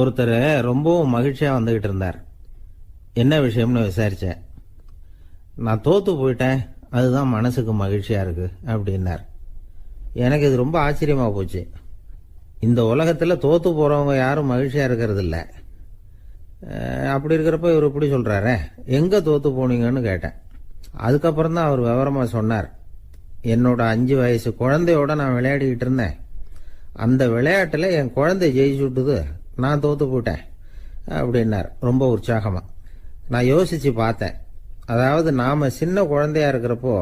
ஒருத்தர் ரொம்பவும் மகிழ்ச்சியா வந்துகிட்டு இருந்தார். என்ன விஷயம்னு விசாரிச்சேன். நான் தோத்து போயிட்டேன், அதுதான் மனசுக்கு மகிழ்ச்சியா இருக்கு அப்படின்னார். எனக்கு இது ரொம்ப ஆச்சரியமா போச்சு. இந்த உலகத்துல தோத்து போறவங்க யாரும் மகிழ்ச்சியா இருக்கிறது இல்ல. அப்படி இருக்கிறப்ப இவர் இப்படி சொல்றாரு, எங்க தோத்து போனீங்கன்னு கேட்டேன். அதுக்கப்புறம் தான் அவர் விவரமா சொன்னார். என்னோட 5 வயசு குழந்தையோட நான் விளையாடிக்கிட்டு இருந்தேன். அந்த விளையாட்டுல என் குழந்தை ஜெயிச்சு விட்டுது, நான் தோத்து போயிட்டேன் அப்படின்னார் ரொம்ப உற்சாகமா. நான் யோசிச்சு பார்த்தேன். அதாவது நாம சின்ன குழந்தையா இருக்கிறப்போ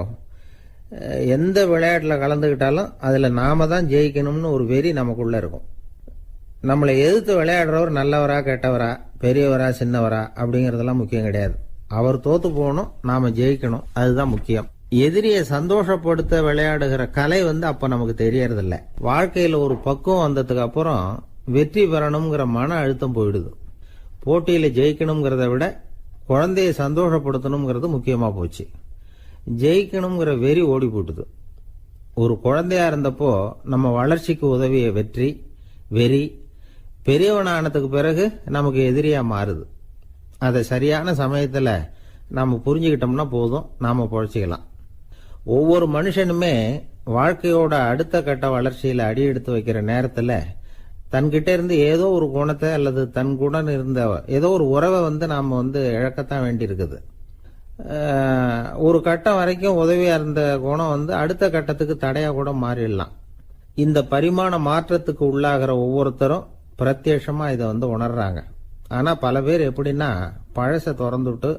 எந்த விளையாட்டுல கலந்துக்கிட்டாலும் அதுல நாம தான் ஜெயிக்கணும்னு ஒரு வெறி நமக்குள்ள இருக்கும். நம்மளை எதிர்த்து விளையாடுறவர் நல்லவரா கெட்டவரா, பெரியவரா சின்னவரா அப்படிங்கறதெல்லாம் முக்கியம் கிடையாது. அவர் தோத்து போகணும், நாம ஜெயிக்கணும், அதுதான் முக்கியம். எதிரியை சந்தோஷப்படுத்த விளையாடுகிற கலை அப்ப நமக்கு தெரியறதில்ல. வாழ்க்கையில ஒரு பக்குவம் வந்ததுக்கு அப்புறம் வெற்றி பெறணுங்கிற மன அழுத்தம் போயிடுது. போட்டியில ஜெயிக்கணுங்கிறத விட குழந்தையை சந்தோஷப்படுத்தணுங்கிறது முக்கியமா போச்சு. ஜெயிக்கணுங்கிற வெறி ஓடி போட்டுது. ஒரு குழந்தையா இருந்தப்போ நம்ம வளர்ச்சிக்கு உதவிய வெறி பெரியவனானதுக்கு பிறகு நமக்கு எதிரியா மாறுது. அதை சரியான சமயத்துல நாம புரிஞ்சுக்கிட்டோம்னா போதும், நாம பொழைச்சிக்கலாம். ஒவ்வொரு மனுஷனுமே வாழ்க்கையோட அடுத்த கட்ட வளர்ச்சியில அடி எடுத்து வைக்கிற நேரத்துல தன்கிட்ட இருந்து ஏதோ ஒரு குணத்தை அல்லது தன் குணம் இருந்த ஏதோ ஒரு உறவை நாம இழக்கத்தான் வேண்டி இருக்குது. ஒரு கட்டம் வரைக்கும் உதவியா இருந்த குணம் அடுத்த கட்டத்துக்கு தடையா கூட மாறிடலாம். இந்த பரிமாண மாற்றத்துக்கு உள்ளாகிற ஒவ்வொருத்தரும் பிரத்யட்சமா இதை உணர்றாங்க. ஆனா பல பேர் எப்படின்னா பழச திறந்துட்டு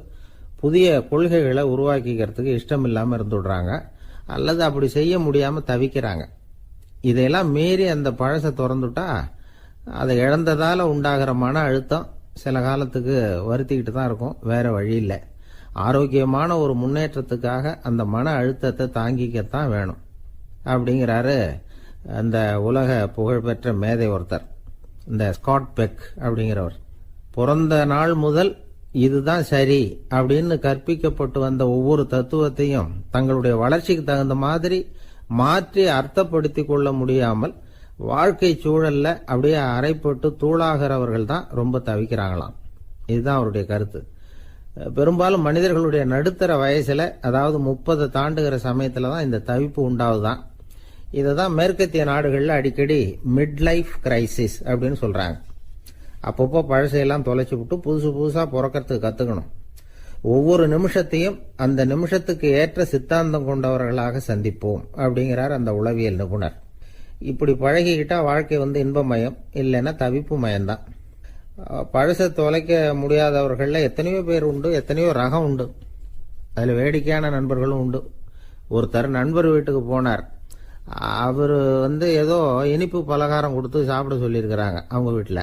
புதிய கொள்கைகளை உருவாக்கிக்கிறதுக்கு இஷ்டம் இல்லாம இருந்துடுறாங்க, அல்லது அப்படி செய்ய முடியாம தவிக்கிறாங்க. இதையெல்லாம் மீறி அந்த பழச திறந்துட்டா அதை இழந்ததால உண்டாகிற மன அழுத்தம் சில காலத்துக்கு வருத்திக்கிட்டு தான் இருக்கும், வேற வழி இல்லை. ஆரோக்கியமான ஒரு முன்னேற்றத்துக்காக அந்த மன அழுத்தத்தை தாங்கிக்கத்தான் வேணும் அப்படிங்கிறாரு அந்த உலக புகழ்பெற்ற மேதை ஒருத்தர், இந்த ஸ்காட் பெக் அப்படிங்கிறவர். பிறந்த நாள் முதல் இதுதான் சரி அப்படின்னு கற்பிக்கப்பட்டு வந்த ஒவ்வொரு தத்துவத்தையும் தங்களுடைய வளர்ச்சிக்கு தகுந்த மாதிரி மாற்றி அர்த்தப்படுத்திக் கொள்ள முடியாமல் வாழ்க்கை சூழல்ல அப்படியே அரைப்பட்டு தூளாகிறவர்கள் தான் ரொம்ப தவிக்கிறாங்களாம். இதுதான் அவருடைய கருத்து. பெரும்பாலும் மனிதர்களுடைய நடுத்தர வயசுல, அதாவது 30 தாண்டுகிற சமயத்துல தான் இந்த தவிப்பு உண்டாவதுதான். இததான் மேற்கத்திய நாடுகள்ல அடிக்கடி மிட் லைஃப் கிரைசிஸ் அப்படின்னு சொல்றாங்க. அப்பப்போ பழசையெல்லாம் தொலைச்சு விட்டு புதுசா பிறக்கிறதுக்கு கத்துக்கணும். ஒவ்வொரு நிமிஷத்தையும் அந்த நிமிஷத்துக்கு ஏற்ற சித்தாந்தம் கொண்டவர்களாக சந்திப்போம் அப்படிங்கிறார் அந்த உளவியல் நிபுணர். இப்படி பழகிக்கிட்டா வாழ்க்கை இன்பமயம், இல்லைன்னா தவிப்பு மயம்தான். பழச தொலைக்க முடியாதவர்கள்ல எத்தனையோ பேர் உண்டு, எத்தனையோ ரகம் உண்டு. அதுல வேடிக்கையான நண்பர்களும் உண்டு. ஒருத்தர் நண்பர் வீட்டுக்கு போனார். அவரு ஏதோ இனிப்பு பலகாரம் கொடுத்து சாப்பிட சொல்லியிருக்கிறாங்க அவங்க வீட்டுல.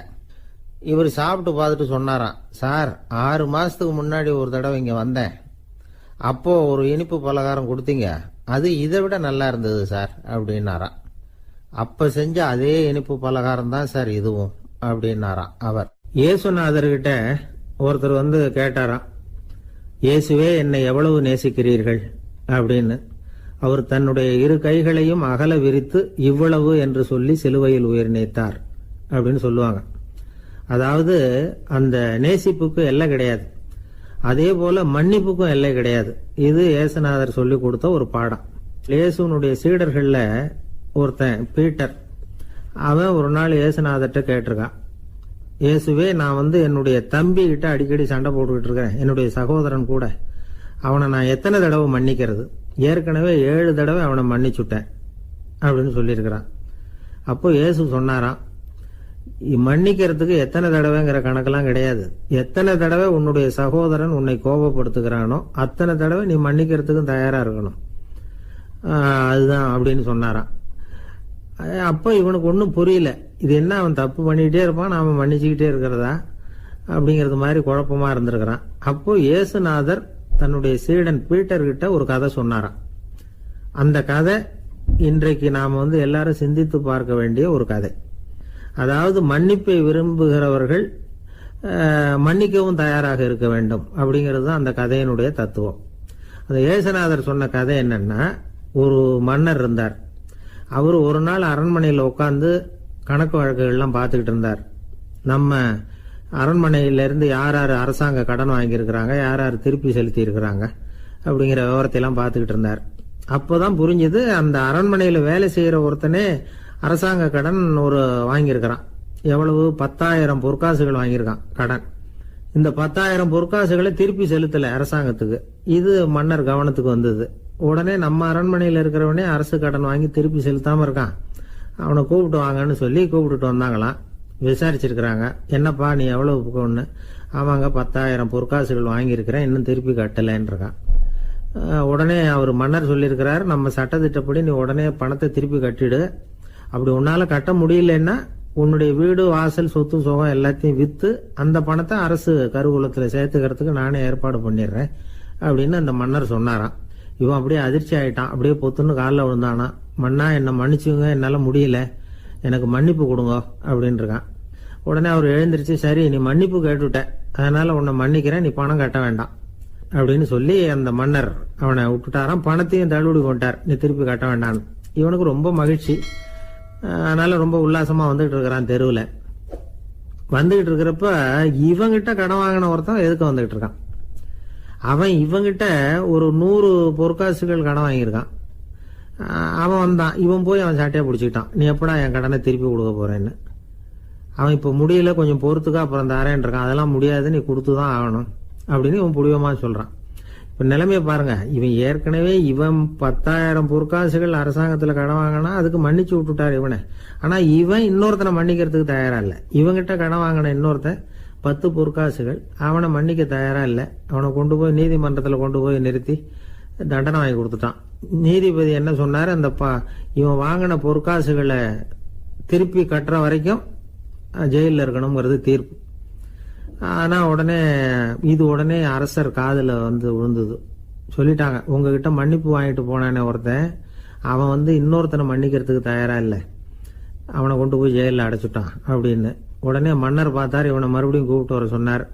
இவர் சாப்பிட்டு பார்த்துட்டு சொன்னாராம், சார் 6 மாசத்துக்கு முன்னாடி ஒரு தடவை இங்க வந்தேன், அப்போ ஒரு இனிப்பு பலகாரம் கொடுத்தீங்க, அது இதை விட நல்லா இருந்தது சார் அப்படின்னாராம். அப்ப செஞ்ச அதே இனிப்பு பலகாரம் தான் சார் இதுவும் அப்படின்னாராம் அவர். இயேசுநாதர்கிட்ட ஒருத்தர் கேட்டாராம், இயேசுவே என்னை எவ்வளவு நேசிக்கிறீர்கள் அப்படின்னு. அவர் தன்னுடைய 2 கைகளையும் அகல விரித்து இவ்வளவு என்று சொல்லி சிலுவையில் உயிர் நீத்தார் அப்படின்னு சொல்லுவாங்க. அதாவது அந்த நேசிப்புக்கு எல்லை கிடையாது, அதே போல மன்னிப்புக்கும் எல்லை கிடையாது. இது இயேசுநாதர் சொல்லி கொடுத்த ஒரு பாடம். இயேசுனுடைய சீடர்கள்ல ஒருத்தன் பீட்டர், அவன் ஒரு நாள் இயேசுநாதர்கிட்ட கேட்டிருக்கான், இயேசுவே நான் என்னுடைய தம்பி கிட்ட அடிக்கடி சண்டை போட்டுக்கிட்டு இருக்கிறேன், என்னுடைய சகோதரன் கூட, அவனை நான் எத்தனை தடவை மன்னிக்கிறது? ஏற்கனவே 7 தடவை அவனை மன்னிச்சுட்டேன் அப்படின்னு சொல்லியிருக்கிறான். அப்போ இயேசு சொன்னாராம், மன்னிக்கிறதுக்கு எத்தனை தடவைங்கிற கணக்கெல்லாம் கிடையாது. எத்தனை தடவை உன்னுடைய சகோதரன் உன்னை கோபப்படுத்துகிறானோ அத்தனை தடவை நீ மன்னிக்கிறதுக்கும் தயாரா இருக்கணும், அதுதான் அப்படின்னு சொன்னாராம். அப்ப இவனுக்கு ஒன்னும் புரியல, இது என்ன அவன் தப்பு பண்ணிக்கிட்டே இருப்பான், நாம மன்னிச்சுக்கிட்டே இருக்கிறதா அப்படிங்கறது மாதிரி குழப்பமா இருந்திருக்கிறான். அப்போ இயேசுநாதர் தன்னுடைய சீடன் பீட்டர் கிட்ட ஒரு கதை சொன்னாராம். அந்த கதை இன்றைக்கு நாம எல்லாரும் சிந்தித்து பார்க்க வேண்டிய ஒரு கதை. அதாவது மன்னிப்பை விரும்புகிறவர்கள் மன்னிக்கவும் தயாராக இருக்க வேண்டும் அப்படிங்கிறது தான் அந்த கதையினுடைய தத்துவம். அந்த இயேசுநாதர் சொன்ன கதை என்னன்னா, ஒரு மன்னர் இருந்தார். அவர் ஒரு நாள் அரண்மனையில் உட்கார்ந்து கணக்கு வழக்குகள்லாம் பார்த்துக்கிட்டு இருந்தார். நம்ம அரண்மனையிலேருந்து யார் யார் அரசாங்க கடன் வாங்கியிருக்கிறாங்க, யார் யார் திருப்பி செலுத்தி இருக்கிறாங்க அப்படிங்கிற விவரத்தையெல்லாம் பார்த்துக்கிட்டு இருந்தார். அப்போதான் புரிஞ்சுது, அந்த அரண்மனையில் வேலை செய்கிற ஒருத்தனே அரசாங்க கடன் வாங்கியிருக்கிறான். எவ்வளவு? 10,000 பொற்காசுகள் வாங்கியிருக்கான் கடன். இந்த 10,000 பொற்காசுகளை திருப்பி செலுத்தலை அரசாங்கத்துக்கு. இது மன்னர் கவனத்துக்கு வந்தது. உடனே நம்ம அரண்மனையில் இருக்கிறவனே அரசு கடன் வாங்கி திருப்பி செலுத்தாமல் இருக்கான், அவனை கூப்பிட்டு வாங்கன்னு சொல்லி கூப்பிட்டுட்டு வந்தாங்களாம். விசாரிச்சிருக்கிறாங்க, என்னப்பா நீ எவ்வளவு ஒன்று? ஆமாங்க 10,000 பொற்காசுகள் வாங்கியிருக்கிறேன், இன்னும் திருப்பி கட்டலைன்றான். உடனே அவர் மன்னர் சொல்லியிருக்கிறார், நம்ம சட்டத்திட்டப்படி நீ உடனே பணத்தை திருப்பி கட்டிடு. அப்படி உன்னால கட்ட முடியலன்னா உன்னுடைய வீடு வாசல் சொத்து சுகம் எல்லாத்தையும் விற்று அந்த பணத்தை அரசு கருவூலத்தில் சேர்த்துக்கிறதுக்கு நானே ஏற்பாடு பண்ணிடுறேன் அப்படின்னு அந்த மன்னர் சொன்னாராம். இவன் அப்படியே அதிர்ச்சி ஆயிட்டான், அப்படியே பொத்துன்னு காலில் விழுந்தானா. மன்னா என்னை மன்னிச்சுங்க, என்னால் முடியல, எனக்கு மன்னிப்பு கொடுங்க அப்படின்னு இருக்கான். உடனே அவர் எழுந்திரிச்சு, சரி நீ மன்னிப்பு கேட்டுவிட்ட, அதனால உன்னை மன்னிக்கிறேன், நீ பணம் கட்ட வேண்டாம் அப்படின்னு சொல்லி அந்த மன்னர் அவனை விட்டுட்டாராம். பணத்தையும் தள்ளுபடி கொண்டார், நீ திருப்பி கட்ட வேண்டான்னு. இவனுக்கு ரொம்ப மகிழ்ச்சி, அதனால ரொம்ப உல்லாசமா வந்துகிட்டு இருக்கிறான். தெருவில் வந்துகிட்டு இருக்கிறப்ப இவங்கிட்ட கடன் வாங்கின ஒருத்தன் எதுக்கு வந்துகிட்டு இருக்கான். அவன் இவங்கிட்ட ஒரு 100 பொற்காசுகள் கடன் வாங்கியிருக்கான். அவன் வந்தான், இவன் போய் அவன் சாட்டையை பிடிச்சிக்கிட்டான், நீ எப்படா என் கடனை திருப்பி கொடுக்க போறேன்னு. அவன் இப்போ முடியல, கொஞ்சம் பொறுத்துக்கா, அப்புறம் தரேன் இருக்கான். அதெல்லாம் முடியாது, நீ கொடுத்து தான் ஆகணும் அப்படின்னு இவன் புடிவமா சொல்றான். இப்ப நிலைமையை பாருங்க, இவன் ஏற்கனவே 10,000 பொற்காசுகள் அரசாங்கத்துல கடன் வாங்கினா அதுக்கு மன்னிச்சு விட்டுட்டார் இவனை. ஆனா இவன் இன்னொருத்தனை மன்னிக்கிறதுக்கு தயாரா இல்ல. இவங்கிட்ட கடன் வாங்கின இன்னொருத்தன் 10 பொற்காசுகள், அவனை மன்னிக்க தயாரா இல்ல. அவனை கொண்டு போய் நீதிமன்றத்துல கொண்டு போய் நிறுத்தி தண்டனை வாங்கி கொடுத்துட்டான். நீதிபதி என்ன சொன்னாரு, அந்த இவன் வாங்கின பொற்காசுகளை திருப்பி கட்டுற வரைக்கும் ஜெயிலில் இருக்கணுங்கிறது தீர்ப்பு. ஆனா உடனே அரசர் காதுல விழுந்தது. சொல்லிட்டாங்க, உங்ககிட்ட மன்னிப்பு வாங்கிட்டு போனானே ஒருத்தன், அவன் இன்னொருத்தனை மன்னிக்கிறதுக்கு தயாரா இல்லை, அவனை கொண்டு போய் ஜெயிலில் அடைச்சுட்டான் அப்படின்னு. உடனே மன்னர் பார்த்தார், இவனை மறுபடியும் கூப்பிட்டு வர சொன்னார்.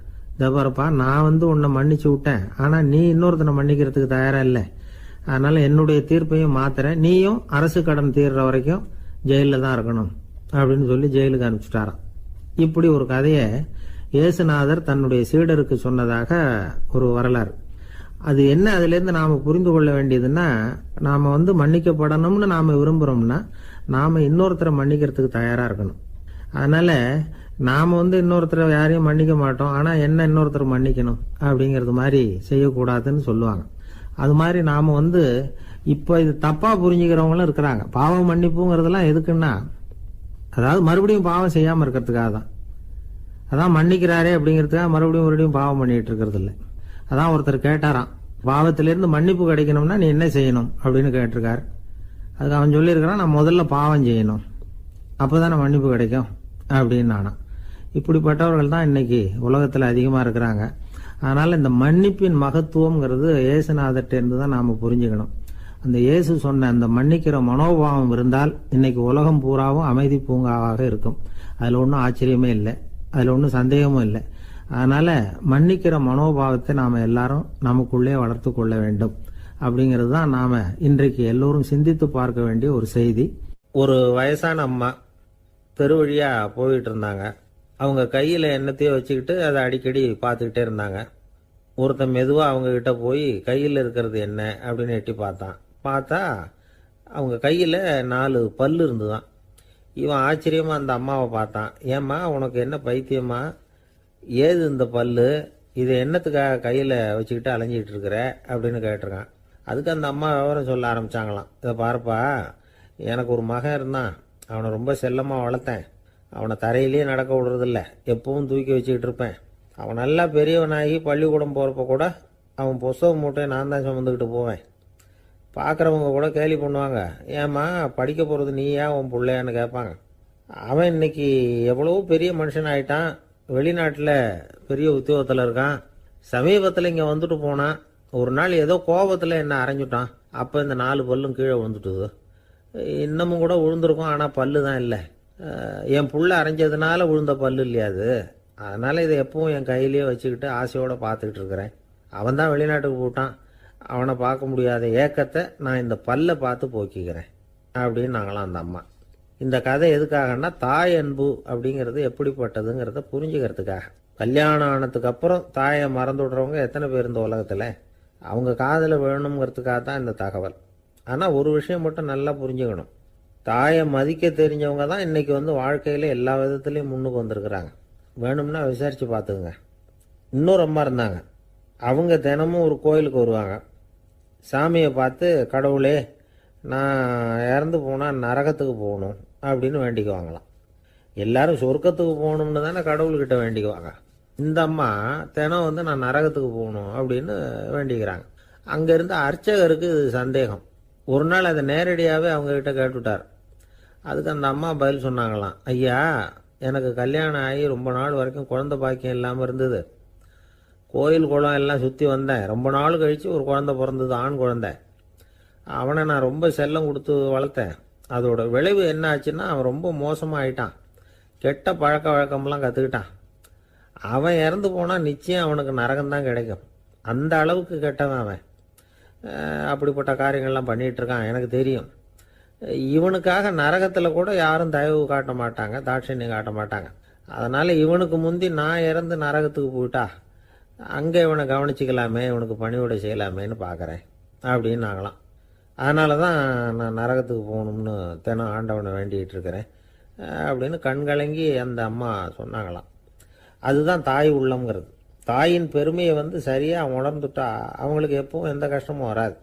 தபாரப்பா, நான் உன்னை மன்னிச்சு விட்டேன், ஆனா நீ இன்னொருத்தனை மன்னிக்கிறதுக்கு தயாரா இல்லை, அதனால என்னுடைய தீர்ப்பையும் மாத்துறேன், நீயும் அரசு கடன் தீர்ற வரைக்கும் ஜெயிலில் தான் இருக்கணும் அப்படின்னு சொல்லி ஜெயிலுக்கு அனுப்பிச்சுட்டாராம். இப்படி ஒரு கதையை இயேசுநாதர் தன்னுடைய சீடருக்கு சொன்னதாக ஒரு வரலாறு. அது என்ன, அதுல இருந்து நாம புரிந்து கொள்ள வேண்டியதுன்னா, நாம மன்னிக்கப்படணும்னு நாம விரும்புறோம்னா நாம இன்னொருத்தரை மன்னிக்கிறதுக்கு தயாரா இருக்கணும். அதனால நாம இன்னொருத்தரை யாரையும் மன்னிக்க மாட்டோம், ஆனா என்ன இன்னொருத்தர் மன்னிக்கணும் அப்படிங்கறது மாதிரி செய்யக்கூடாதுன்னு சொல்லுவாங்க. அது மாதிரி நாம இப்ப இது தப்பா புரிஞ்சுக்கிறவங்களும் இருக்கிறாங்க. பாவம் மன்னிப்புங்கிறதுலாம் எதுக்குன்னா, அதாவது மறுபடியும் பாவம் செய்யாம இருக்கிறதுக்காக தான். அதான் மன்னிக்கிறாரே அப்படிங்கிறதுக்காக மறுபடியும் பாவம் பண்ணிட்டு இருக்கிறது இல்லை. அதான் ஒருத்தர் கேட்டாராம், பாவத்திலிருந்து மன்னிப்பு கிடைக்கணும்னா நீ என்ன செய்யணும் அப்படின்னு கேட்டிருக்காரு. அதுக்கு அவன் சொல்லியிருக்கிறான், நான் முதல்ல பாவம் செய்யணும், அப்போதானே மன்னிப்பு கிடைக்கும் அப்படின்னு நானா. இப்படிப்பட்டவர்கள் தான் இன்னைக்கு உலகத்தில் அதிகமாக இருக்கிறாங்க. அதனால இந்த மன்னிப்பின் மகத்துவம்ங்கிறது இயேசுநாதர்ட்ட இருந்து தான் நாம புரிஞ்சுக்கணும். அந்த இயேசு சொன்ன அந்த மன்னிக்கிற மனோபாவம் இருந்தால் இன்னைக்கு உலகம் பூராவும் அமைதி பூங்காவாக இருக்கும். அதுல ஒன்றும் ஆச்சரியமே இல்லை, அதுல ஒன்றும் சந்தேகமும் இல்லை. அதனால மன்னிக்கிற மனோபாவத்தை நாம எல்லாரும் நமக்குள்ளே வளர்த்து கொள்ள வேண்டும் அப்படிங்கிறது தான் நாம இன்றைக்கு எல்லோரும் சிந்தித்து பார்க்க வேண்டிய ஒரு செய்தி. ஒரு வயசான அம்மா தெரு வழியா போயிட்டு இருந்தாங்க. அவங்க கையில எண்ணத்தையோ வச்சுக்கிட்டு அதை அடிக்கடி பார்த்துக்கிட்டே இருந்தாங்க. ஒருத்தன் மெதுவா அவங்க கிட்ட போய் கையில் இருக்கிறது என்ன அப்படின்னு எட்டி பார்த்தா அவங்க கையில 4 பல்லு இருந்துதான். இவன் ஆச்சரியமா அந்த அம்மாவை பார்த்தான். ஏம்மா, உனக்கு என்ன பைத்தியமா, ஏது இந்த பல்லு, இதை என்னத்துக்காக கையில வச்சுக்கிட்டு அலைஞ்சிக்கிட்டு இருக்கிற அப்படின்னு கேட்டிருக்கான். அதுக்கு அந்த அம்மா விவரம் சொல்ல ஆரம்பிச்சாங்களாம். இதை பாருப்பா, எனக்கு ஒரு மகன் இருந்தான், அவனை ரொம்ப செல்லமா வளர்த்தேன். அவனை தரையிலேயே நடக்க விடுறதில்ல, எப்பவும் தூக்கி வச்சுக்கிட்டு இருப்பேன். அவன் நல்லா பெரியவனாகி பள்ளிக்கூடம் போகிறப்ப கூட அவன் புஸ்தக மூட்டையை நான் தான் சுமந்துக்கிட்டு போவேன். பார்க்குறவங்க கூட கேலி பண்ணுவாங்க, ஏம்மா படிக்க போகிறது நீயா உன் பிள்ளையான்னு கேட்பாங்க. அவன் இன்னைக்கு எவ்வளவோ பெரிய மனுஷன் ஆயிட்டான், வெளிநாட்டில் பெரிய உத்தியோகத்தில் இருக்கான். சமீபத்தில் இங்கே வந்துட்டு போனான். ஒரு நாள் ஏதோ கோபத்தில் என்ன அரைஞ்சுட்டான். அப்போ இந்த 4 பல்லும் கீழே விழுந்துட்டுது. இன்னமும் கூட விழுந்திருக்கும், ஆனால் பல்லு தான் இல்லை. என் புள்ள அரைஞ்சதுனால விழுந்த பல்லு இல்லையா அது, அதனால இதை எப்பவும் என் கையிலேயே வச்சுக்கிட்டு ஆசையோடு பார்த்துக்கிட்டு இருக்கிறேன். அவன் தான் வெளிநாட்டுக்கு போட்டான், அவனை பார்க்க முடியாத ஏக்கத்தை நான் இந்த பல்லை பார்த்து போக்கிக்கிறேன் அப்படின்னு நாங்களாம் அந்த அம்மா. இந்த கதை எதுக்காகன்னா தாய் அன்பு அப்படிங்கிறது எப்படிப்பட்டதுங்கிறத புரிஞ்சுக்கிறதுக்காக. கல்யாணம் ஆனதுக்கு அப்புறம் தாயை மறந்து விடுறவங்க எத்தனை பேர் இந்த உலகத்தில்? அவங்க காதில் வேணுங்கிறதுக்காக தான் இந்த தகவல். ஆனால் ஒரு விஷயம் மட்டும் நல்லா புரிஞ்சுக்கணும். தாயை மதிக்க தெரிஞ்சவங்க தான் இன்றைக்கி வாழ்க்கையில் எல்லா விதத்துலேயும் முன்னுக்கு வந்திருக்கிறாங்க. வேணும்னா விசாரித்து பார்த்துக்குங்க. இன்னொரு அம்மா இருந்தாங்க. அவங்க தினமும் ஒரு கோயிலுக்கு வருவாங்க. சாமியை பார்த்து, கடவுளே நான் இறந்து போனால் நரகத்துக்கு போகணும் அப்படின்னு வேண்டிக்குவாங்களாம். எல்லாரும் சொர்க்கத்துக்கு போகணும்னு தானே கடவுள்கிட்ட வேண்டிக்குவாங்க. இந்த அம்மா தினம் நான் நரகத்துக்கு போகணும் அப்படின்னு வேண்டிக்கிறாங்க. அங்கேருந்து அர்ச்சகருக்கு இது சந்தேகம். ஒரு நாள் அதை நேரடியாகவே அவங்கக்கிட்ட கேட்டுவிட்டார். அதுக்கு அந்த அம்மா பதில் சொன்னாங்களாம், ஐயா, எனக்கு கல்யாணம் ஆகி ரொம்ப நாள் வரைக்கும் குழந்தை பாக்கியம் இல்லாமல் இருந்தது. கோயில் குளம் எல்லாம் சுற்றி வந்தேன். ரொம்ப நாள் கழித்து ஒரு குழந்தை பிறந்தது, ஆண் குழந்தை. அவனை நான் ரொம்ப செல்லம் கொடுத்து வளர்த்தேன். அதோட விளைவு என்ன ஆச்சுன்னா, அவன் ரொம்ப மோசமாக ஆயிட்டான். கெட்ட பழக்க வழக்கம்லாம் கற்றுக்கிட்டான். அவன் இறந்து போனால் நிச்சயம் அவனுக்கு நரகம்தான் கிடைக்கும். அந்த அளவுக்கு கெட்டவன் அவன். அப்படிப்பட்ட காரியங்கள்லாம் பண்ணிகிட்ருக்கான், எனக்கு தெரியும். இவனுக்காக நரகத்தில் கூட யாரும் தயவு காட்ட மாட்டாங்க, தாட்சண்யம் காட்ட மாட்டாங்க. அதனால் இவனுக்கு முந்தி நான் இறந்து நரகத்துக்கு போயிட்டா அங்கே இவனை கவனிச்சிக்கலாமே, இவனுக்கு பணிவிடை செய்யலாமேன்னு பார்க்குறேன் அப்படின்னு நாங்களாம். அதனால தான் நான் நரகத்துக்கு போகணும்னு தினம் ஆண்டவனை வேண்டிகிட்டு இருக்கிறேன் அப்படின்னு கண்கலங்கி அந்த அம்மா சொன்னாங்களாம். அதுதான் தாய் உள்ளம்ங்கிறது. தாயின் பெருமையை சரியாக உணர்ந்துட்டா அவங்களுக்கு எப்பவும் எந்த கஷ்டமும் வராது.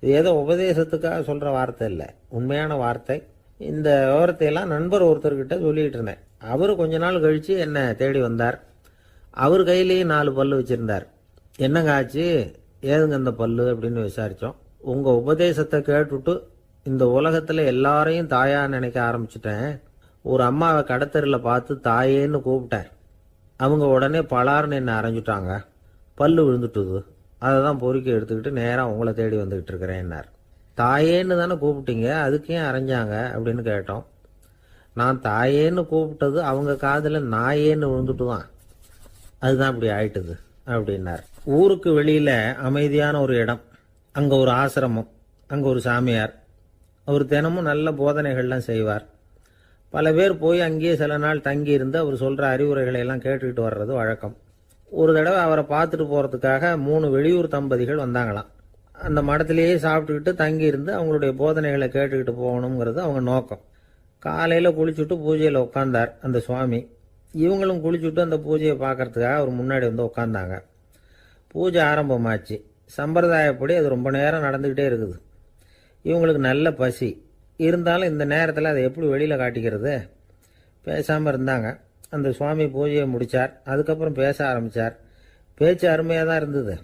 இது ஏதோ உபதேசத்துக்காக சொல்கிற வார்த்தை இல்லை, உண்மையான வார்த்தை. இந்த விவரத்தையெல்லாம் நண்பர் ஒருத்தர்கிட்ட சொல்லிகிட்டு இருந்தேன். அவர் கொஞ்ச நாள் கழித்து என்னை தேடி வந்தார். அவர் கையிலேயே 4 பல்லு வச்சுருந்தார். என்னங்க ஆச்சு, ஏதுங்க இந்த பல்லு அப்படின்னு விசாரித்தோம். உங்கள் உபதேசத்தை கேட்டுவிட்டு இந்த உலகத்தில் எல்லாரையும் தாயாக நினைக்க ஆரம்பிச்சிட்டேன். ஒரு அம்மாவை கடத்தரில் பார்த்து தாயேன்னு கூப்பிட்டேன். அவங்க உடனே பலார்னு என்னை அரைஞ்சிட்டாங்க. பல்லு விழுந்துட்டுது. அதை தான் பொறுக்கி எடுத்துக்கிட்டு நேராக உங்களை தேடி வந்துக்கிட்டு இருக்கிறேன்னார். தாயேன்னு தானே கூப்பிட்டீங்க, அதுக்கு ஏன் அரைஞ்சாங்க அப்படின்னு கேட்டோம். நான் தாயேன்னு கூப்பிட்டது அவங்க காதில் நாயேன்னு விழுந்துட்டு தான், அதுதான் இப்படி ஆயிட்டுது அப்படின்னார். ஊருக்கு வெளியில் அமைதியான ஒரு இடம், அங்கே ஒரு ஆசிரமம், அங்கே ஒரு சாமியார். அவர் தினமும் நல்ல போதனைகள்லாம் செய்வார். பல பேர் போய் அங்கேயே சில நாள் தங்கி இருந்து அவர் சொல்கிற அறிவுரைகளை எல்லாம் கேட்டுக்கிட்டு வர்றது வழக்கம். ஒரு தடவை அவரை பார்த்துட்டு போகிறதுக்காக 3 வெளியூர் தம்பதிகள் வந்தாங்களாம். அந்த மடத்திலேயே சாப்பிட்டுக்கிட்டு தங்கி இருந்து அவங்களுடைய போதனைகளை கேட்டுக்கிட்டு போகணுங்கிறது அவங்க நோக்கம். காலையில் குளிச்சுட்டு பூஜையில் உட்காந்தார் அந்த சுவாமி. இவங்களும் குளிச்சுட்டு அந்த பூஜையை பார்க்கறதுக்காக அவர் முன்னாடி உட்காந்தாங்க. பூஜை ஆரம்பமாச்சு. சம்பிரதாயப்படி அது ரொம்ப நேரம் நடந்துக்கிட்டே இருக்குது. இவங்களுக்கு நல்ல பசி இருந்தாலும் இந்த நேரத்தில் அதை எப்படி வெளியில் காட்டிக்கிறது? பேசாமல் இருந்தாங்க. அந்த சுவாமி பூஜையை முடித்தார். அதுக்கப்புறம் பேச ஆரம்பித்தார். பேச்சு அருமையாக தான் இருந்தது,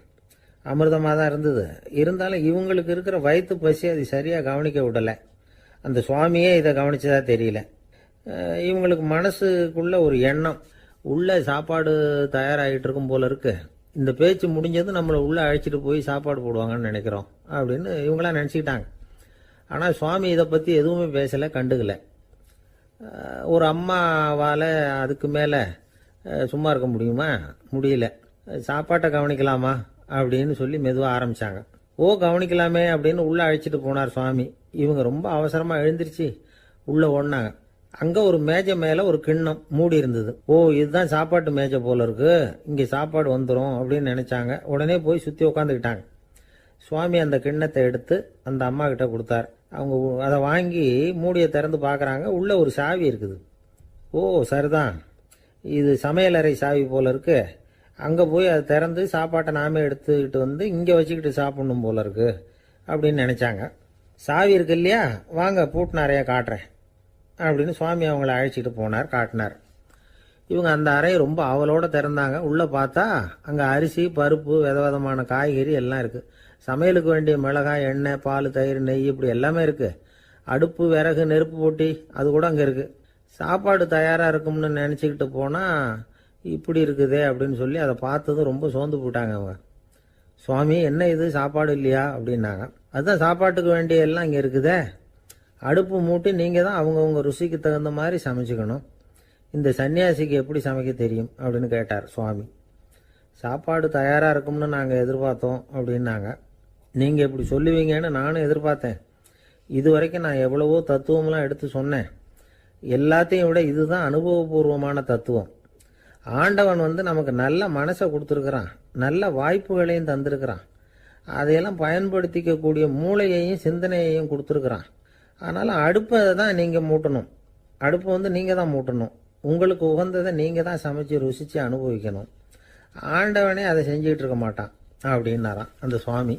அமிர்தமாக தான் இருந்தது. இருந்தாலும் இவங்களுக்கு இருக்கிற வயிற்று பசி அது சரியாக கவனிக்க விடலை. அந்த சுவாமியே இதை கவனிச்சதா தெரியல. இவங்களுக்கு மனசுக்குள்ள ஒரு எண்ணம், உள்ள சாப்பாடு தயாராகிட்டு இருக்கும் போல இருக்கு. இந்த பேச்சு முடிஞ்சது நம்மளை உள்ளே அழைச்சிட்டு போய் சாப்பாடு போடுவாங்கன்னு நினைக்கிறோம் அப்படின்னு இவங்களாம் நினச்சிக்கிட்டாங்க. ஆனால் சுவாமி இதை பற்றி எதுவுமே பேசலை, கண்டுக்கலை. ஒரு அம்மாவால் அதுக்கு மேலே சும்மா இருக்க முடியுமா? முடியல. சாப்பாட்டை கவனிக்கலாமா அப்படின்னு சொல்லி மெதுவாக ஆரம்பித்தாங்க. ஓ, கவனிக்கலாமே அப்படின்னு உள்ளே அழைச்சிட்டு போனார் சுவாமி. இவங்க ரொம்ப அவசரமாக எழுந்திருச்சு உள்ளே ஓடினாங்க. அங்கே ஒரு மேஜை மேலே ஒரு கிண்ணம் மூடி இருந்தது. ஓ, இதுதான் சாப்பாட்டு மேஜை போல இருக்கு, இங்கே சாப்பாடு வந்துடும் அப்படின்னு நினச்சாங்க. உடனே போய் சுற்றி உட்காந்துக்கிட்டாங்க. சுவாமி அந்த கிண்ணத்தை எடுத்து அந்த அம்மா கிட்ட கொடுத்தார். அவங்க அதை வாங்கி மூடியை திறந்து பார்க்குறாங்க. உள்ளே ஒரு சாவி இருக்குது. ஓ, சரிதான், இது சமையலறை சாவி போல இருக்கு. அங்கே போய் அதை திறந்து சாப்பாட்டை நாமே எடுத்துக்கிட்டு இங்கே வச்சுக்கிட்டு சாப்பிடணும் போல இருக்கு அப்படின்னு நினச்சாங்க. சாவி இருக்கு இல்லையா, வாங்க பூட்டு நிறையா காட்டுறேன் அப்படின்னு சுவாமி அவங்கள அழைச்சிட்டு போனார், காட்டினார். இவங்க அந்த அறையை ரொம்ப ஆவலோடு திறந்தாங்க. உள்ளே பார்த்தா அங்கே அரிசி, பருப்பு, விதவிதமான காய்கறி எல்லாம் இருக்குது. சமையலுக்கு வேண்டிய மிளகாய், எண்ணெய், பால், தயிர், நெய் இப்படி எல்லாமே இருக்குது. அடுப்பு, விறகு, நெருப்பு போட்டி அது கூட அங்கே இருக்குது. சாப்பாடு தயாராக இருக்கும்னு நினச்சிக்கிட்டு போனால் இப்படி இருக்குதே அப்படின்னு சொல்லி அதை பார்த்ததும் ரொம்ப சோர்ந்து போட்டாங்க அவங்க. சுவாமி, என்ன இது சாப்பாடு இல்லையா அப்படின்னாங்க. அதுதான் சாப்பாட்டுக்கு வேண்டிய எல்லாம் இங்கே இருக்குதே. அடுப்பு மூட்டி நீங்கள் தான் அவங்கவுங்க ருசிக்கு தகுந்த மாதிரி சமைச்சிக்கணும். இந்த சன்னியாசிக்கு எப்படி சமைக்க தெரியும் அப்படின்னு கேட்டார் சுவாமி. சாப்பாடு தயாராக இருக்கும்னு நாங்கள் எதிர்பார்த்தோம் அப்படின்னாங்க. நீங்கள் இப்படி சொல்லுவீங்கன்னு நானும் எதிர்பார்த்தேன். இது வரைக்கும் நான் எவ்வளவோ தத்துவம்லாம் எடுத்து சொன்னேன். எல்லாத்தையும் விட இதுதான் அனுபவபூர்வமான தத்துவம். ஆண்டவன் நமக்கு நல்ல மனசை கொடுத்துருக்கிறான், நல்ல வாய்ப்புகளையும் தந்திருக்கிறான், அதையெல்லாம் பயன்படுத்திக்கக்கூடிய மூளையையும் சிந்தனையையும் கொடுத்துருக்குறான். அதனால் அடுப்பை தான் நீங்கள் மூட்டணும், அடுப்பை நீங்கள் தான் மூட்டணும், உங்களுக்கு உகந்ததை நீங்கள் தான் சமைச்சு ருசித்து அனுபவிக்கணும். ஆண்டவனே அதை செஞ்சுக்கிட்டு இருக்க மாட்டான் அப்படின்னாராம் அந்த சுவாமி.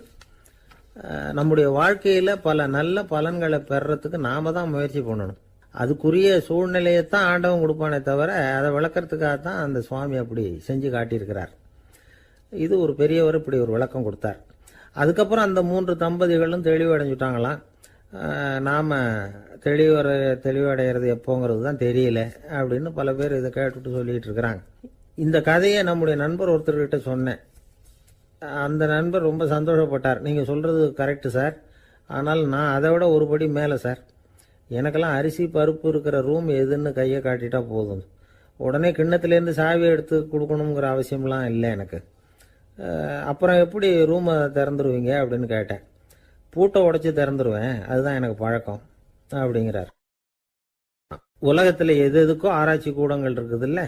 நம்முடைய வாழ்க்கையில் பல நல்ல பலன்களை பெறறதுக்கு நாம் தான் முயற்சி பண்ணணும். அதுக்குரிய சூழ்நிலையைத்தான் ஆண்டவன் கொடுப்பானே தவிர அதை விளக்கறதுக்காக தான் அந்த சுவாமி அப்படி செஞ்சு காட்டியிருக்கிறார். இது ஒரு பெரியவர் இப்படி ஒரு விளக்கம் கொடுத்தார். அதுக்கப்புறம் அந்த 3 தம்பதிகளும் தெளிவடைஞ்சுட்டாங்களாம். நாம் தெளிவடைகிறது எப்போங்கிறது தான் தெரியல அப்படின்னு பல பேர் இதை கேட்டுட்டு சொல்லிட்டு இருக்கிறாங்க. இந்த கதையை நம்முடைய நண்பர் ஒருத்தர்கிட்ட சொன்னேன். அந்த நண்பர் ரொம்ப சந்தோஷப்பட்டார். நீங்கள் சொல்கிறது கரெக்டு சார், ஆனால் நான் அதை விட ஒரு படி மேலே சார். எனக்கெல்லாம் அரிசி பருப்பு இருக்கிற ரூம் எதுன்னு கையை காட்டிட்டா போதும், உடனே கிண்ணத்துலேருந்து சாவியை எடுத்து கொடுக்கணுங்கிற அவசியம்லாம் இல்லை எனக்கு. அப்புறம் எப்படி ரூமை திறந்துருவீங்க அப்படின்னு கேட்டேன். பூட்டை உடைச்சி திறந்துருவேன், அதுதான் எனக்கு பழக்கம் அப்படிங்கிறார். உலகத்தில் எது எதுக்கோ ஆராய்ச்சி கூடங்கள் இருக்குதுல்ல,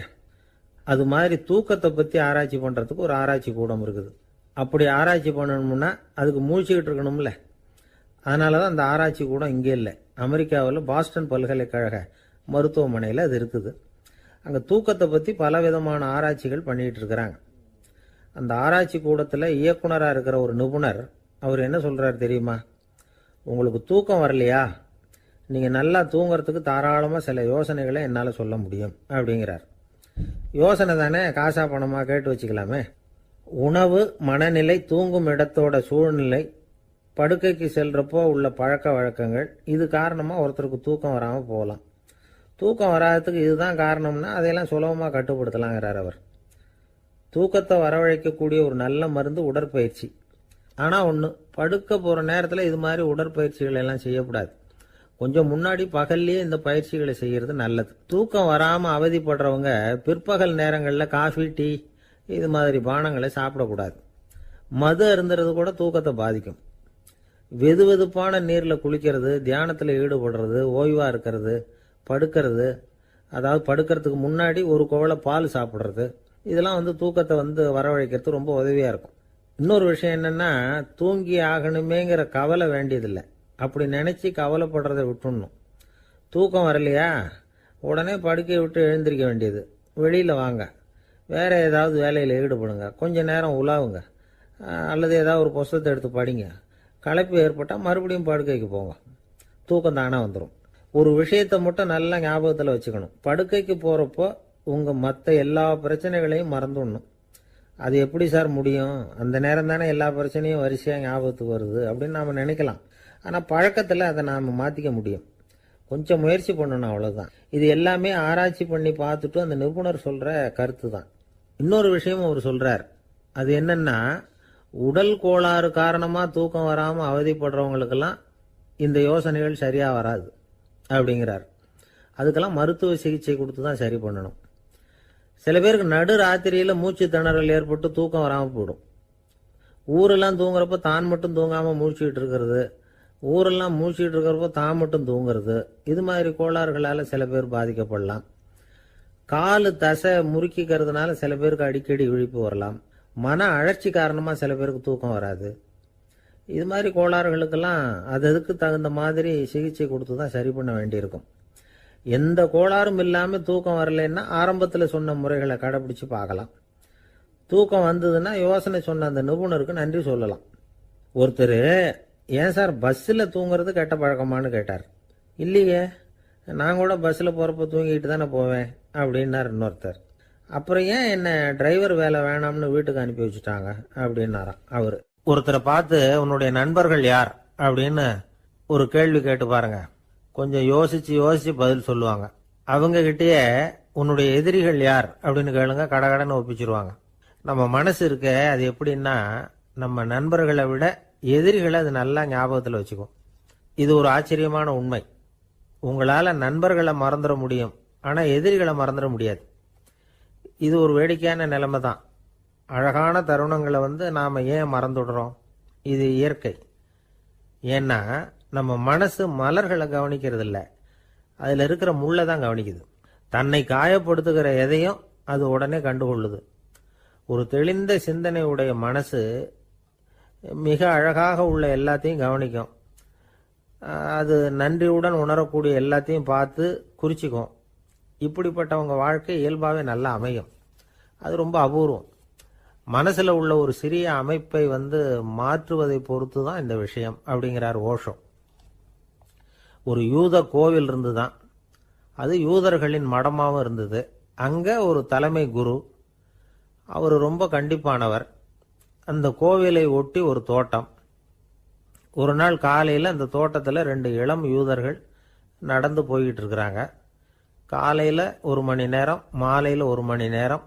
அது மாதிரி தூக்கத்தை பற்றி ஆராய்ச்சி பண்ணுறதுக்கு ஒரு ஆராய்ச்சி கூடம் இருக்குது. அப்படி ஆராய்ச்சி பண்ணணும்னா அதுக்கு மூழ்கிக்கிட்டு இருக்கணும்ல. அதனால தான் அந்த ஆராய்ச்சி கூடம் இங்கே இல்லை, அமெரிக்காவில் பாஸ்டன் பல்கலைக்கழக மருத்துவமனையில் அது இருக்குது. அங்கே தூக்கத்தை பற்றி பலவிதமான ஆராய்ச்சிகள் பண்ணிகிட்டு இருக்கிறாங்க. அந்த ஆராய்ச்சி கூடத்தில் இயக்குனராக இருக்கிற ஒரு நிபுணர், அவர் என்ன சொல்கிறார் தெரியுமா? உங்களுக்கு தூக்கம் வரலையா, நீங்கள் நல்லா தூங்குறதுக்கு தாராளமாக சில யோசனைகளை என்னால் சொல்ல முடியும் அப்படிங்கிறார். யோசனை தானே, காசா பணமாக கேட்டு வச்சுக்கலாமே. உணவு, மனநிலை, தூங்கும் இடத்தோட சூழ்நிலை, படுக்கைக்கு செல்றப்போ உள்ள பழக்க வழக்கங்கள், இது காரணமாக ஒருத்தருக்கு தூக்கம் வராமல் போகலாம். தூக்கம் வராததுக்கு இதுதான் காரணம்னா அதையெல்லாம் சுலபமாக கட்டுப்படுத்தலாங்கிறார் அவர். தூக்கத்தை வரவழைக்கக்கூடிய ஒரு நல்ல மருந்து உடற்பயிற்சி. ஆனால் ஒன்று, படுக்க போகிற நேரத்தில் இது மாதிரி உடற்பயிற்சிகள் எல்லாம் செய்யக்கூடாது. கொஞ்சம் முன்னாடி பகல்லையே இந்த பயிற்சிகளை செய்கிறது நல்லது. தூக்கம் வராமல் அவதிப்படுறவங்க பிற்பகல் நேரங்களில் காஃபி, டீ இது மாதிரி பானங்களை சாப்பிடக்கூடாது. மது அருந்துறது கூட தூக்கத்தை பாதிக்கும். வெது வெதுப்பான நீரில் குளிக்கிறது, தியானத்தில் ஈடுபடுறது, ஓய்வாக இருக்கிறது, படுக்கிறது, அதாவது படுக்கிறதுக்கு முன்னாடி ஒரு குவளை பால் சாப்பிட்றது, இதெல்லாம் தூக்கத்தை வரவழைக்கிறது ரொம்ப உதவியாக இருக்கும். இன்னொரு விஷயம் என்னென்னா, தூங்கி ஆகணுமேங்கிற கவலை வேண்டியதில்லை. அப்படி நினச்சி கவலைப்படுறதை விட்டுடணும். தூக்கம் வரலையா, உடனே படுக்கையை விட்டு எழுந்திருக்க வேண்டியது. வெளியில் வாங்க, வேறு ஏதாவது வேலையில் ஈடுபடுங்க, கொஞ்சம் நேரம் உலாவுங்க, அல்லது ஏதாவது ஒரு புஸ்தகத்தை எடுத்து படிங்க. களைப்பு ஏற்பட்டால் மறுபடியும் படுக்கைக்கு போங்க, தூக்கம் தானே வந்துடும். ஒரு விஷயத்தை மட்டும் நல்லா ஞாபகத்தில் வச்சுக்கணும். படுக்கைக்கு போகிறப்போ உங்கள் மற்ற எல்லா பிரச்சனைகளையும் மறந்துடணும். அது எப்படி சார் முடியும், அந்த நேரம் தானே எல்லா பிரச்சனையும் வரிசையாக ஞாபகத்துக்கு வருது அப்படின்னு நாம் நினைக்கலாம். ஆனால் பழக்கத்தில் அதை நாம் மாற்றிக்க முடியும். கொஞ்சம் முயற்சி பண்ணணும், அவ்வளோதான். இது எல்லாமே ஆராய்ச்சி பண்ணி பார்த்துட்டு அந்த நிபுணர் சொல்கிற கருத்து தான். இன்னொரு விஷயமும் அவர் சொல்கிறார். அது என்னென்னா, உடல் கோளாறு காரணமாக தூக்கம் வராமல் அவதிப்படுறவங்களுக்கெல்லாம் இந்த யோசனைகள் சரியாக வராது அப்படிங்கிறார். அதுக்கெல்லாம் மருத்துவ சிகிச்சை கொடுத்து தான் சரி பண்ணணும். சில பேருக்கு நடு ராத்திரியில் மூச்சு திணறல் ஏற்பட்டு தூக்கம் வராமல் போயிடும். ஊரெல்லாம் தூங்குறப்போ தான் மட்டும் தூங்காமல் மூழ்கிட்டு இருக்கிறது, ஊரெல்லாம் மூழ்கிட்டு இருக்கிறப்போ தான் மட்டும் தூங்குறது, இது மாதிரி கோளாறுகளால் சில பேர் பாதிக்கப்படலாம். காலு தசை முறுக்கிக்கிறதுனால சில பேருக்கு அடிக்கடி விழிப்பு வரலாம். மன அழற்சி காரணமாக சில பேருக்கு தூக்கம் வராது. இது மாதிரி கோளாறுகளுக்கெல்லாம் அதுக்கு தகுந்த மாதிரி சிகிச்சை கொடுத்து தான் சரி பண்ண வேண்டியிருக்கும். எந்த கோளாறும் இல்லாமல் தூக்கம் வரலைன்னா ஆரம்பத்தில் சொன்ன முறைகளை கடைப்பிடிச்சு பார்க்கலாம். தூக்கம் வந்ததுன்னா யோசனை சொன்ன அந்த நிபுணருக்கு நன்றி சொல்லலாம். ஒருத்தர், ஏன் சார் பஸ்ஸில் தூங்குறது கெட்ட பழக்கமானு கேட்டார். இல்லையே, நான் கூட பஸ்ஸில் போகிறப்ப தூங்கிட்டு தானே போவேன் அப்படின்னார் இன்னொருத்தர். அப்புறம் ஏன் என்ன டிரைவர் வேலை வேணாம்னு வீட்டுக்கு அனுப்பி வச்சுட்டாங்க அப்படின்னாராம் அவர். ஒருத்தரை பார்த்து உன்னுடைய நண்பர்கள் யார் அப்படின்னு ஒரு கேள்வி கேட்டு பாருங்க. கொஞ்சம் யோசிச்சு பதில் சொல்லுவாங்க. அவங்க கிட்டேயே உன்னுடைய எதிரிகள் யார் அப்படின்னு கேளுங்க, கடகடன்னு ஒப்பிச்சிருவாங்க. நம்ம மனசு இருக்க, அது எப்படின்னா, நம்ம நண்பர்களை விட எதிரிகளை அது நல்லா ஞாபகத்தில் வச்சுக்கும். இது ஒரு ஆச்சரியமான உண்மை. உங்களால் நண்பர்களை மறந்துட முடியும், ஆனால் எதிரிகளை மறந்துட முடியாது. இது ஒரு வேடிக்கையான நிலைமை தான். அழகான தருணங்களை நாம் ஏன் மறந்துடுறோம்? இது இயற்கை. ஏன்னா நம்ம மனசு மலர்களை கவனிக்கிறது இல்லை, அதில் இருக்கிற முள்ளை தான் கவனிக்குது. தன்னை காயப்படுத்துகிற எதையும் அது உடனே கண்டுகொள்ளுது. ஒரு தெளிந்த சிந்தனை உடைய மனசு மிக அழகாக உள்ள எல்லாத்தையும் கவனிக்கும். அது நன்றியுடன் உணரக்கூடிய எல்லாத்தையும் பார்த்து குறிச்சிக்கும். இப்படிப்பட்டவங்க வாழ்க்கை இயல்பாகவே நல்லா அமையும். அது ரொம்ப அபூர்வம். மனசில் உள்ள ஒரு சிறிய அமைப்பை மாற்றுவதை பொறுத்து தான் இந்த விஷயம் அப்படிங்கிறார் ஓஷோ. ஒரு யூத கோவில் இருந்துதான். அது யூதர்களின் மடமாகவும் இருந்தது. அங்கே ஒரு தலைமை குரு, அவர் ரொம்ப கண்டிப்பானவர். அந்த கோவிலை ஒட்டி ஒரு தோட்டம். ஒரு நாள் காலையில் அந்த தோட்டத்தில் 2 இளம் யூதர்கள் நடந்து போய்கிட்டு இருக்கிறாங்க. காலையில் 1 மணி நேரம், மாலையில் 1 மணி நேரம்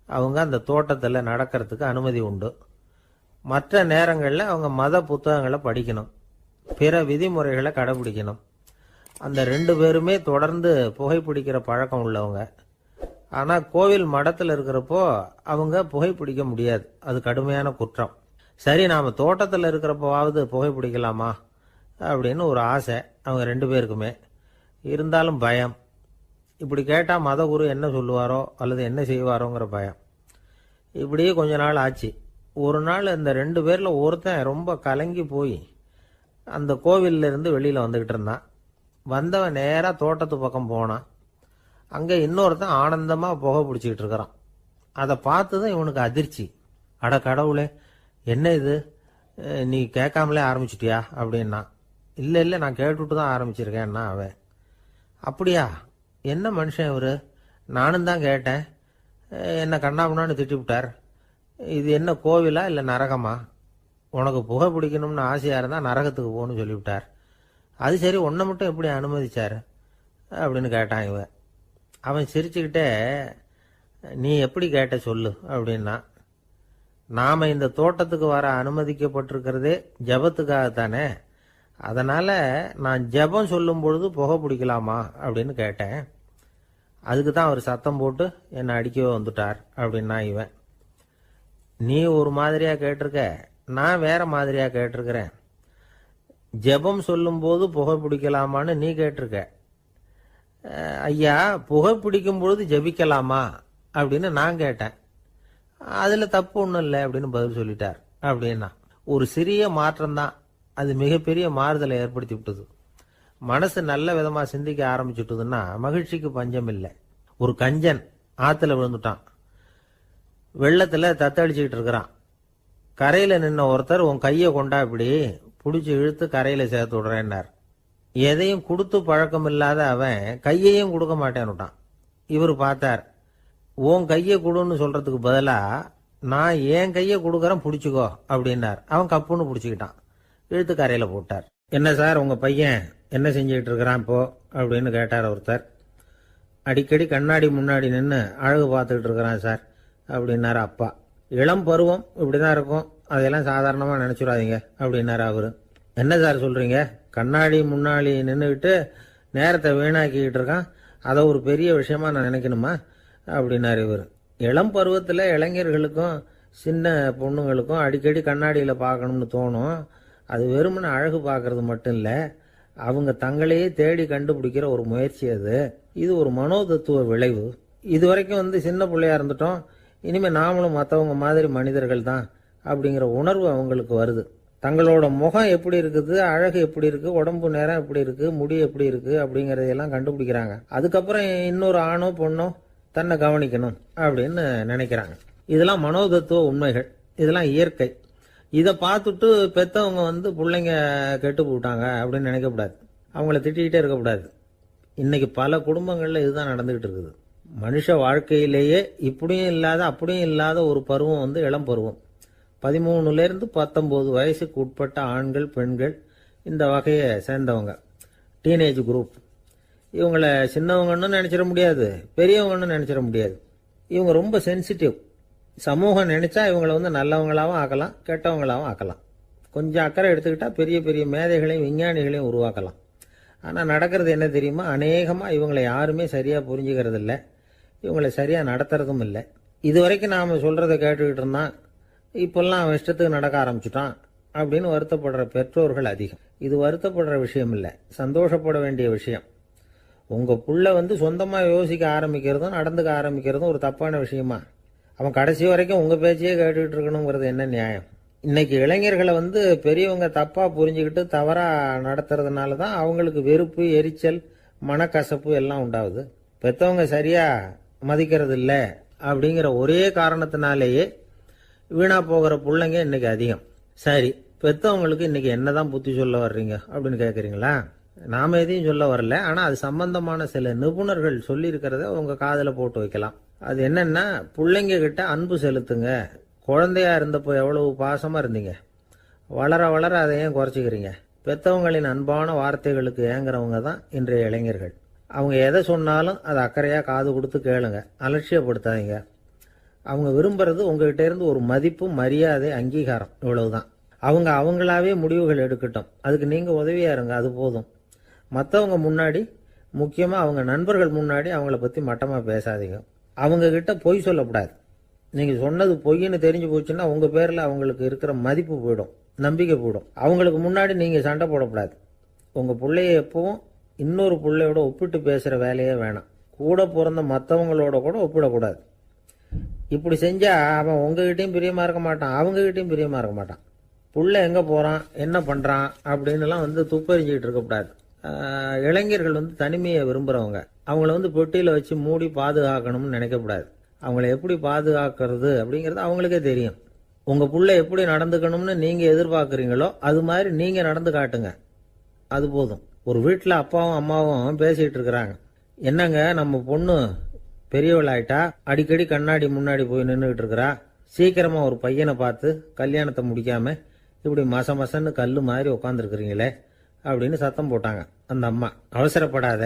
அவங்க அந்த தோட்டத்தில் நடக்கிறதுக்கு அனுமதி உண்டு. மற்ற நேரங்களில் அவங்க மத புத்தகங்களை படிக்கணும், பிற விதிமுறைகளை கடைபிடிக்கணும். அந்த 2 பேருமே தொடர்ந்து புகைப்பிடிக்கிற பழக்கம் உள்ளவங்க. ஆனால் கோவில் மடத்தில் இருக்கிறப்போ அவங்க புகைப்பிடிக்க முடியாது, அது கடுமையான குற்றம். சரி, நாம் தோட்டத்தில் இருக்கிறப்போவாவது புகைப்பிடிக்கலாமா அப்படின்னு ஒரு ஆசை அவங்க 2 பேருக்குமே. இருந்தாலும் பயம். இப்படி கேட்டால் மதகுரு என்ன சொல்லுவாரோ அல்லது என்ன செய்வாரோங்கிற பயம். இப்படியே கொஞ்ச நாள் ஆச்சு. ஒரு நாள் இந்த 2 பேரில் ஒருத்தன் ரொம்ப கலங்கி போய் அந்த கோவிலிருந்து வெளியில் வந்துக்கிட்டு இருந்தான். வந்தவன் நேராக தோட்டத்து பக்கம் போனான். அங்கே இன்னொருத்தன் ஆனந்தமாக புகை பிடிச்சிக்கிட்டு இருக்கிறான். அதை பார்த்து தான் இவனுக்கு அதிர்ச்சி. அட கடவுளே, என்ன இது, நீ கேட்காமலே ஆரம்பிச்சிட்டியா அப்படின்னா. இல்லை இல்லை, நான் கேட்டுட்டு தான் ஆரம்பிச்சிருக்கேன்னா அவன். அப்படியா, என்ன மனுஷன் இவர், நானும் தான் கேட்டேன், என்ன கண்ணாமுன்னான்னு திட்டிவிட்டார். இது என்ன கோவிலா இல்லை நரகமா? உனக்கு புகை பிடிக்கணும்னு ஆசையாக இருந்தால் நரகத்துக்கு போகணும்னு சொல்லிவிட்டார். அது சரி, உன்னை மட்டும் எப்படி அனுமதிச்சார் அப்படின்னு கேட்டான் இவன். அவன் சிரிச்சுக்கிட்டே, நீ எப்படி கேட்ட சொல்லு அப்படின்னா. நாம் இந்த தோட்டத்துக்கு வர அனுமதிக்கப்பட்டிருக்கிறதே ஜபத்துக்காகத்தானே, அதனால் நான் ஜபம் சொல்லும் பொழுது புகை பிடிக்கலாமா அப்படின்னு கேட்டேன். அதுக்கு தான் அவர் சத்தம் போட்டு என்னை அடிக்கவே வந்துட்டார் அப்படின்னா இவன். நீ ஒரு மாதிரியாக கேட்டிருக்க, நான் வேற மாதிரியாக கேட்டிருக்கிறேன். ஜெபம் சொல்லும்போது புகை பிடிக்கலாமான்னு நீ கேட்டிருக்க. ஐயா, புகை பிடிக்கும் பொழுது ஜபிக்கலாமா அப்படின்னு நான் கேட்டேன். அதில் தப்பு ஒன்றும் இல்லை அப்படின்னு பதில் சொல்லிட்டார் அப்படின்னா. ஒரு சிறிய மாற்றம்தான் அது மிகப்பெரிய மாறுதலை ஏற்படுத்தி விட்டது. மனசு நல்ல விதமாக சிந்திக்க ஆரம்பிச்சுட்டுதுன்னா மகிழ்ச்சிக்கு பஞ்சம் இல்லை. ஒரு கஞ்சன் ஆற்றுல விழுந்துட்டான். வெள்ளத்தில் தத்தளிச்சுக்கிட்டு இருக்கிறான். கரையில் நின்ன ஒருத்தர், உன் கையை கொண்டா இப்படி பிடிச்சி இழுத்து கரையில் சேர்த்து விடுறேன்னார். எதையும் கொடுத்து பழக்கம் இல்லாத அவன் கையையும் கொடுக்க மாட்டேன்னுட்டான். இவர் பார்த்தார், உன் கையை கொடுன்னு சொல்றதுக்கு பதிலாக நான் என் கையை கொடுக்குறேன் பிடிச்சிக்கோ அப்படின்னார். அவன் கப்புன்னு பிடிச்சிக்கிட்டான், இழுத்து கரையில் போட்டார். என்ன சார், உங்கள் பையன் என்ன செஞ்சுக்கிட்டு இருக்கிறான் இப்போ அப்படின்னு கேட்டார் ஒருத்தர். அடிக்கடி கண்ணாடி முன்னாடி நின்று அழகு பார்த்துக்கிட்டு இருக்கிறான் சார் அப்படின்னாரு அப்பா. இளம் பருவம் இப்படி தான் இருக்கும், அதையெல்லாம் சாதாரணமாக நினச்சிடாதீங்க அப்படின்னாரு அவரு. என்ன சார் சொல்கிறீங்க, கண்ணாடி முன்னாடி நின்றுக்கிட்டு நேரத்தை வீணாக்கிக்கிட்டு இருக்கான், அதை ஒரு பெரிய விஷயமா நான் நினைக்கணுமா அப்படின்னாரு இவர். இளம் பருவத்தில் இளைஞர்களுக்கும் சின்ன பொண்ணுங்களுக்கும் அடிக்கடி கண்ணாடியில் பார்க்கணும்னு தோணும். அது வெறுமனே அழகு பார்க்கறது மட்டும் இல்லை, அவங்க தங்களையே தேடி கண்டுபிடிக்கிற ஒரு முயற்சி அது. இது ஒரு மனோதத்துவ விளைவு. இது வரைக்கும் சின்ன பிள்ளையா இருந்துட்டோம், இனிமேல் நாமளும் மற்றவங்க மாதிரி மனிதர்கள் தான் அப்படிங்கிற உணர்வு அவங்களுக்கு வருது. தங்களோட முகம் எப்படி இருக்குது, அழகு எப்படி இருக்கு, உடம்பு நேரம் எப்படி இருக்கு, முடி எப்படி இருக்கு அப்படிங்கறதையெல்லாம் கண்டுபிடிக்கிறாங்க. அதுக்கப்புறம் இன்னொரு ஆணோ பொண்ணோ தன்னை கவனிக்கணும் அப்படின்னு நினைக்கிறாங்க. இதெல்லாம் மனோதத்துவ உண்மைகள், இதெல்லாம் இயற்கை. இதை பார்த்துட்டு பெற்றவங்க பிள்ளைங்க கெட்டு போட்டாங்க அப்படின்னு நினைக்கக்கூடாது, அவங்கள திட்டிக்கிட்டே இருக்கக்கூடாது. இன்னைக்கு பல குடும்பங்கள்ல இதுதான் நடந்துகிட்டு இருக்குது. மனுஷ வாழ்க்கையிலேயே இப்படியும் இல்லாத அப்படியும் இல்லாத ஒரு பருவம் இளம் பருவம். 13லேருந்து 19 வயசுக்கு உட்பட்ட ஆண்கள் பெண்கள் இந்த வகையை சேர்ந்தவங்க, டீனேஜ் குரூப். இவங்களை சின்னவங்கன்னு நினைச்சிட முடியாது, பெரியவங்கன்னு நினைச்சிட முடியாது. இவங்க ரொம்ப சென்சிட்டிவ். சமூகம் நினைச்சா இவங்களை நல்லவங்களாகவும் ஆக்கலாம், கெட்டவங்களாகவும் ஆக்கலாம். கொஞ்சம் அக்கறை எடுத்துக்கிட்டா பெரிய பெரிய மேதைகளையும் விஞ்ஞானிகளையும் உருவாக்கலாம். ஆனால் நடக்கிறது என்ன தெரியுமா, அநேகமாக இவங்களை யாருமே சரியாக புரிஞ்சுக்கிறது இல்லை, இவங்களை சரியாக நடத்துறதும் இல்லை. இது வரைக்கும் நாம் சொல்கிறத கேட்டுக்கிட்டு இருந்தான், இப்பெல்லாம் அவன் இஷ்டத்துக்கு நடக்க ஆரம்பிச்சுட்டான் அப்படின்னு வருத்தப்படுற பெற்றோர்கள் அதிகம். இது வருத்தப்படுற விஷயம் இல்லை, சந்தோஷப்பட வேண்டிய விஷயம். உங்கள் புள்ள சொந்தமாக யோசிக்க ஆரம்பிக்கிறதும் நடந்துக்க ஆரம்பிக்கிறதும் ஒரு தப்பான விஷயமா? அவன் கடைசி வரைக்கும் உங்கள் பேச்சையே கேட்டுக்கிட்டு இருக்கணுங்கிறது என்ன நியாயம்? இன்னைக்கு இளைஞர்களை பெரியவங்க தப்பாக புரிஞ்சுக்கிட்டு தவறாக நடத்துறதுனால தான் அவங்களுக்கு வெறுப்பு, எரிச்சல், மனக்கசப்பு எல்லாம் உண்டாகுது. பெற்றவங்க சரியாக மதிக்கிறது இல்லை அப்படிங்கிற ஒரே காரணத்தினாலேயே வீணா போகிற பிள்ளைங்க இன்னைக்கு அதிகம். சரி, பெற்றவங்களுக்கு இன்னைக்கு என்னதான் புத்தி சொல்ல வர்றீங்க அப்படின்னு கேட்குறீங்களா? நாம எதையும் சொல்ல வரல. ஆனால் அது சம்பந்தமான சில நிபுணர்கள் சொல்லியிருக்கிறத உங்கள் காதில் போட்டு வைக்கலாம். அது என்னன்னா, பிள்ளைங்க கிட்ட அன்பு செலுத்துங்க. குழந்தையா இருந்தப்போ எவ்வளவு பாசமாக இருந்தீங்க, வளர வளர அதை ஏன் குறைச்சிக்கிறீங்க? பெற்றவங்களின் அன்பான வார்த்தைகளுக்கு ஏங்குறவங்க தான் இன்றைய இளைஞர்கள். அவங்க எதை சொன்னாலும் அதை அக்கறையாக காது கொடுத்து கேளுங்க, அலட்சியப்படுத்தாதீங்க. அவங்க விரும்புறது உங்ககிட்ட இருந்து ஒரு மதிப்பு, மரியாதை, அங்கீகாரம், இவ்வளவுதான். அவங்க அவங்களாவே முடிவுகள் எடுக்கட்டும், அதுக்கு நீங்கள் உதவியா இருங்க, அது போதும். மற்றவங்க முன்னாடி, முக்கியமாக அவங்க நண்பர்கள் முன்னாடி அவங்கள பற்றி மட்டமாக பேசாதீங்க. அவங்க கிட்ட பொய் சொல்லக்கூடாது. நீங்கள் சொன்னது பொய்ன்னு தெரிஞ்சு போச்சுன்னா உங்கள் பேரில் அவங்களுக்கு இருக்கிற மதிப்பு போயிடும், நம்பிக்கை போயிடும். அவங்களுக்கு முன்னாடி நீங்கள் சண்டை போடக்கூடாது. உங்கள் பிள்ளைய எப்பவும் இன்னொரு பிள்ளையோட ஒப்பிட்டு பேசுகிற வேலையே வேணாம். கூட பிறந்த மற்றவங்களோட கூட ஒப்பிடக்கூடாது. இப்படி செஞ்சால் அவன் உங்ககிட்டையும் பிரியமாக இருக்க மாட்டான், அவங்ககிட்டையும் பிரியமாக இருக்க மாட்டான். புள்ள எங்கே போகிறான், என்ன பண்ணுறான் அப்படின்னுலாம் துப்பறிஞ்சிக்கிட்டு இருக்கக்கூடாது. இளைஞர்கள் தனிமையை விரும்புகிறவங்க. அவங்கள பெட்டியில் வச்சு மூடி பாதுகாக்கணும்னு நினைக்கக்கூடாது. அவங்கள எப்படி பாதுகாக்கிறது அப்படிங்கிறது அவங்களுக்கே தெரியும். உங்கள் புள்ள எப்படி நடந்துக்கணும்னு நீங்கள் எதிர்பார்க்குறீங்களோ அது மாதிரி நீங்கள் நடந்து காட்டுங்க, அது போதும். ஒரு வீட்டில் அப்பாவும் அம்மாவும் பேசிகிட்டு இருக்கிறாங்க. என்னங்க, நம்ம பொண்ணு பெரியவளாயிட்டா, அடிக்கடி கண்ணாடி முன்னாடி போய் நின்றுக்கிட்டு இருக்கிறா, சீக்கிரமாக ஒரு பையனை பார்த்து கல்யாணத்தை முடிக்காமல் இப்படி மசன்னு கல் மாதிரி உட்காந்துருக்குறீங்களே அப்படின்னு சத்தம் போட்டாங்க. அந்த அம்மா, அவசரப்படாத,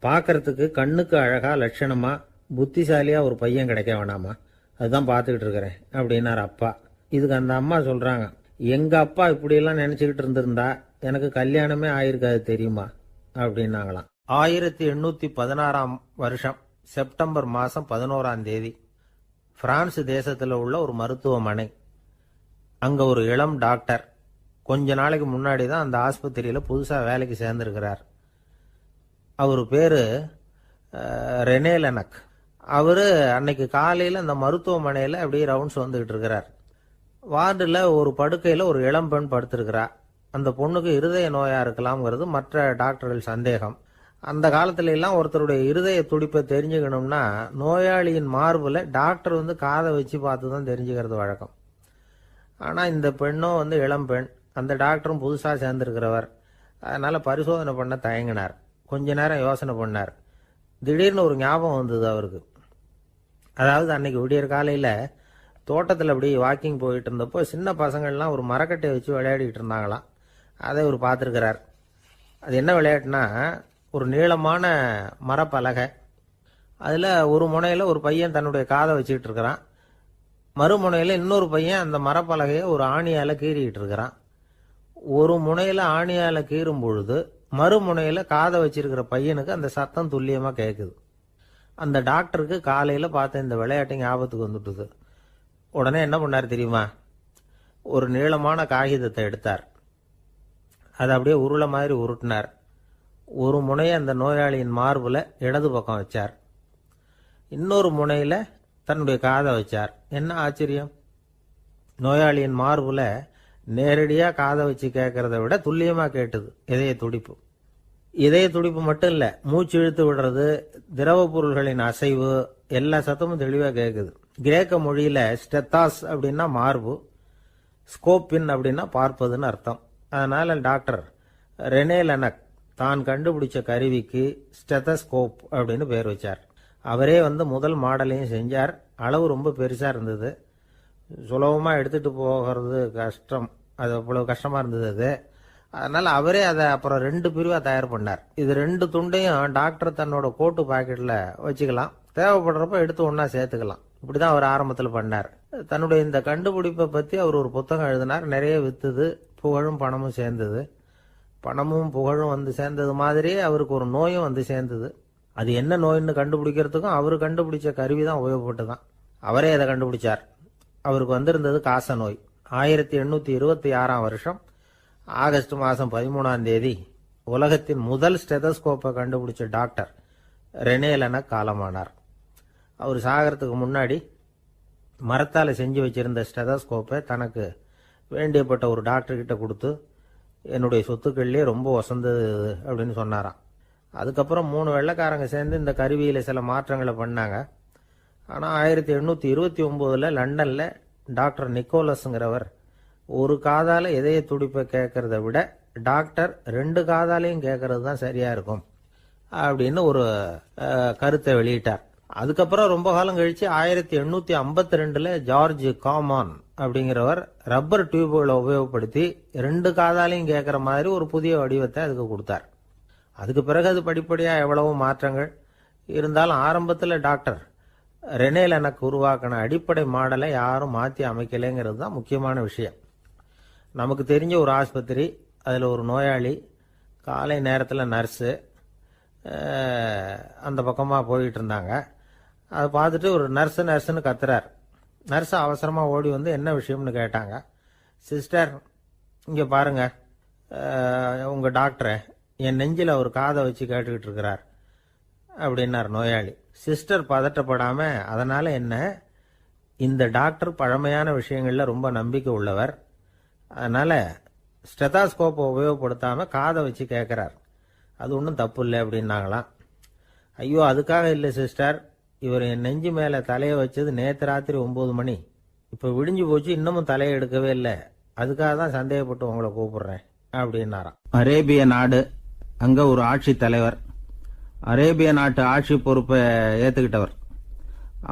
பார்க்கறதுக்கு கண்ணுக்கு அழகா லட்சணமா புத்திசாலியா ஒரு பையன் கிடைக்க வேணாமா, அதுதான் பார்த்துக்கிட்டு இருக்கிறேன் அப்படின்னாரு அப்பா. இதுக்கு அந்த அம்மா சொல்றாங்க, எங்க அப்பா இப்படியெல்லாம் நினைச்சுக்கிட்டு இருந்திருந்தா எனக்கு கல்யாணமே ஆயிருக்காது தெரியுமா அப்படின்னாங்களாம். 1816 வருஷம் செப்டம்பர் மாதம் 11ஆம் தேதி பிரான்ஸ் தேசத்தில் உள்ள ஒரு மருத்துவமனை. அங்கே ஒரு இளம் டாக்டர் கொஞ்ச நாளைக்கு முன்னாடி தான் அந்த ஆஸ்பத்திரியில் புதுசாக வேலைக்கு சேர்ந்துருக்கிறார். அவர் பேர் ரெனே லெனக். அவர் அன்னைக்கு காலையில் அந்த மருத்துவமனையில் அப்படியே ரவுண்ட்ஸ் வந்துக்கிட்டு இருக்கிறார். வார்டில் ஒரு படுக்கையில் ஒரு இளம் பெண் படுத்திருக்கிறா. அந்த பொண்ணுக்கு இருதய நோயாக இருக்கலாம்ங்கிறது மற்ற டாக்டர்கள் சந்தேகம். அந்த காலத்துல எல்லாம் ஒருத்தருடைய இருதய துடிப்பை தெரிஞ்சுக்கணும்னா நோயாளியின் மார்பில் டாக்டர் காதை வச்சு பார்த்து தான் தெரிஞ்சுக்கிறது வழக்கம். ஆனால் இந்த பெண்ணும் இளம் பெண், அந்த டாக்டரும் புதுசாக சேர்ந்துருக்கிறவர். அதனால் பரிசோதனை பண்ண தயங்கினார். கொஞ்ச நேரம் யோசனை பண்ணார். திடீர்னு ஒரு ஞாபகம் வந்தது அவருக்கு. அதாவது அன்னைக்கு விடியற் காலையில் தோட்டத்தில் அப்படி வாக்கிங் போயிட்டு இருந்தப்போ சின்ன பசங்கள்லாம் ஒரு மரக்கட்டையை வச்சு விளையாடிட்டு இருந்தாங்களாம். அதை இவர் பார்த்துருக்கிறார். அது என்ன விளையாட்டுனா, ஒரு நீளமான மரப்பலகை, அதில் ஒரு முனையில் ஒரு பையன் தன்னுடைய காதை வச்சுக்கிட்டு இருக்கிறான், மறுமுனையில் இன்னொரு பையன் அந்த மரப்பலகையை ஒரு ஆணியால் கீறிக்கிட்டு இருக்கிறான். ஒரு முனையில் ஆணியால் கீறும் பொழுது மறுமுனையில் காதை வச்சிருக்கிற பையனுக்கு அந்த சத்தம் துல்லியமாக கேட்குது. அந்த டாக்டருக்கு காலையில் பார்த்த இந்த விளையாட்டு ஞாபகத்துக்கு வந்துட்டுது. உடனே என்ன பண்ணார் தெரியுமா? ஒரு நீளமான காகிதத்தை எடுத்தார். அதை அப்படியே உருளை மாதிரி உருட்டினார். ஒரு முனையை அந்த நோயாளியின் மார்பில் இடது பக்கம் வச்சார், இன்னொரு முனையில் தன்னுடைய காதை வச்சார். என்ன ஆச்சரியம்! நோயாளியின் மார்பில் நேரடியாக காதை வச்சு கேட்கறத விட துல்லியமாக கேட்டுது இதய துடிப்பு. இதய துடிப்பு மட்டும் இல்லை, மூச்சு இழுத்து விடுறது, திரவ பொருள்களின் அசைவு, எல்லா சத்தமும் தெளிவாக கேட்குது. கிரேக்க மொழியில் ஸ்டெத்தாஸ் அப்படின்னா மார்பு, ஸ்கோப்பின் அப்படின்னா பார்ப்பதுன்னு அர்த்தம். அதனால டாக்டர் ரெனே லெனக் தான் கண்டுபிடிச்ச கருவிக்கு ஸ்டெத்தஸ்கோப் அப்படின்னு பேர் வச்சார். அவரே முதல் மாடலையும் செஞ்சார். அளவு ரொம்ப பெருசாக இருந்தது, சுலபமாக எடுத்துகிட்டு போகிறது கஷ்டம், அது அவ்வளவு கஷ்டமாக இருந்தது அது. அதனால் அவரே அதை அப்புறம் 2 பிரிவாக தயார் பண்ணார். இது 2 துண்டையும் டாக்டர் தன்னோட கோட்டு பாக்கெட்டில் வச்சுக்கலாம், தேவைப்படுறப்ப எடுத்து ஒன்றா சேர்த்துக்கலாம். இப்படி தான் அவர் ஆரம்பத்தில் பண்ணார். தன்னுடைய இந்த கண்டுபிடிப்பை பற்றி அவர் ஒரு புத்தகம் எழுதினார். நிறைய விற்றுது, புகழும் பணமும் சேர்ந்தது. பணமும் புகழும் சேர்ந்தது மாதிரியே அவருக்கு ஒரு நோயும் சேர்ந்தது. அது என்ன நோயின்னு கண்டுபிடிக்கிறதுக்கும் அவர் கண்டுபிடிச்ச கருவி தான் உபயோகப்பட்டு தான். அவரே அதை கண்டுபிடிச்சார். அவருக்கு வந்திருந்தது காச நோய். 1826 வருஷம் ஆகஸ்ட் மாதம் 13ஆம் தேதி உலகத்தின் முதல் ஸ்டெதஸ்கோப்பை கண்டுபிடிச்ச டாக்டர் ரெனே லெனக் காலமானார். அவர் சாகிறதுக்கு முன்னாடி மரத்தால் செஞ்சு வச்சிருந்த ஸ்டெதஸ்கோப்பை தனக்கு வேண்டியப்பட்ட ஒரு டாக்டர்கிட்ட கொடுத்து, என்னுடைய சொத்துக்கள்லேயே ரொம்ப வசந்தது அப்படின்னு சொன்னாராம். அதுக்கப்புறம் 3 வெள்ளைக்காரங்க சேர்ந்து இந்த கருவியில் சில மாற்றங்களை பண்ணாங்க. ஆனால் 1829 லண்டனில் டாக்டர் நிக்கோலஸுங்கிறவர் ஒரு காதால் இதய துடிப்பை கேட்கறத விட டாக்டர் 2 காதாலையும் கேட்கறது தான் சரியா இருக்கும் அப்படின்னு ஒரு கருத்தை வெளியிட்டார். அதுக்கப்புறம் ரொம்ப காலம் கழிச்சு 1852 ஜார்ஜ் காமான் அப்படிங்கிறவர் ரப்பர் டியூப்களை உபயோகப்படுத்தி 2 காதாலையும் கேட்கற மாதிரி ஒரு புதிய வடிவத்தை அதுக்கு கொடுத்தார். அதுக்கு பிறகு அது படிப்படியா எவ்வளவோ மாற்றங்கள் இருந்தாலும் ஆரம்பத்தில் டாக்டர் ரெனே லெனக் உருவாக்கின அடிப்படை மாடலை யாரும் மாற்றி அமைக்கலைங்கிறது தான் முக்கியமான விஷயம். நமக்கு தெரிஞ்ச ஒரு ஆஸ்பத்திரி, அதில் ஒரு நோயாளி, காலை நேரத்தில் நர்ஸு அந்த பக்கமாக போயிட்டு இருந்தாங்க. அதை பார்த்துட்டு ஒரு நர்ஸுன்னு கத்துறார். நர்ஸு அவசரமாக ஓடி வந்து என்ன விஷயம்னு கேட்டாங்க. சிஸ்டர், இங்கே பாருங்க, உங்கள் டாக்டரை என் நெஞ்சில் ஒரு காதை வச்சு கேட்டுக்கிட்டு இருக்கிறார் அப்படின்னார் நோயாளி. சிஸ்டர் பதட்டப்படாம, அதனால என்ன, இந்த டாக்டர் பழமையான விஷயங்கள்ல ரொம்ப நம்பிக்கை உள்ளவர், அதனால ஸ்டெதாஸ்கோப்பை உபயோகப்படுத்தாம காதை வச்சு கேட்கிறார், அது ஒன்றும் தப்பு இல்லை அப்படின்னாங்களாம். ஐயோ, அதுக்காக இல்லை சிஸ்டர், இவர் என் நெஞ்சு மேல தலையை வச்சது நேற்று ராத்திரி 9 மணி, இப்போ விடிஞ்சு போச்சு, இன்னமும் தலையை எடுக்கவே இல்லை, அதுக்காக தான் சந்தேகப்பட்டு உங்களை கூப்பிடுறேன் அப்படின்னாராம். அரேபிய நாடு, அங்க ஒரு ஆட்சி தலைவர், அரேபிய நாட்டு ஆட்சி பொறுப்பை ஏத்துக்கிட்டவர்.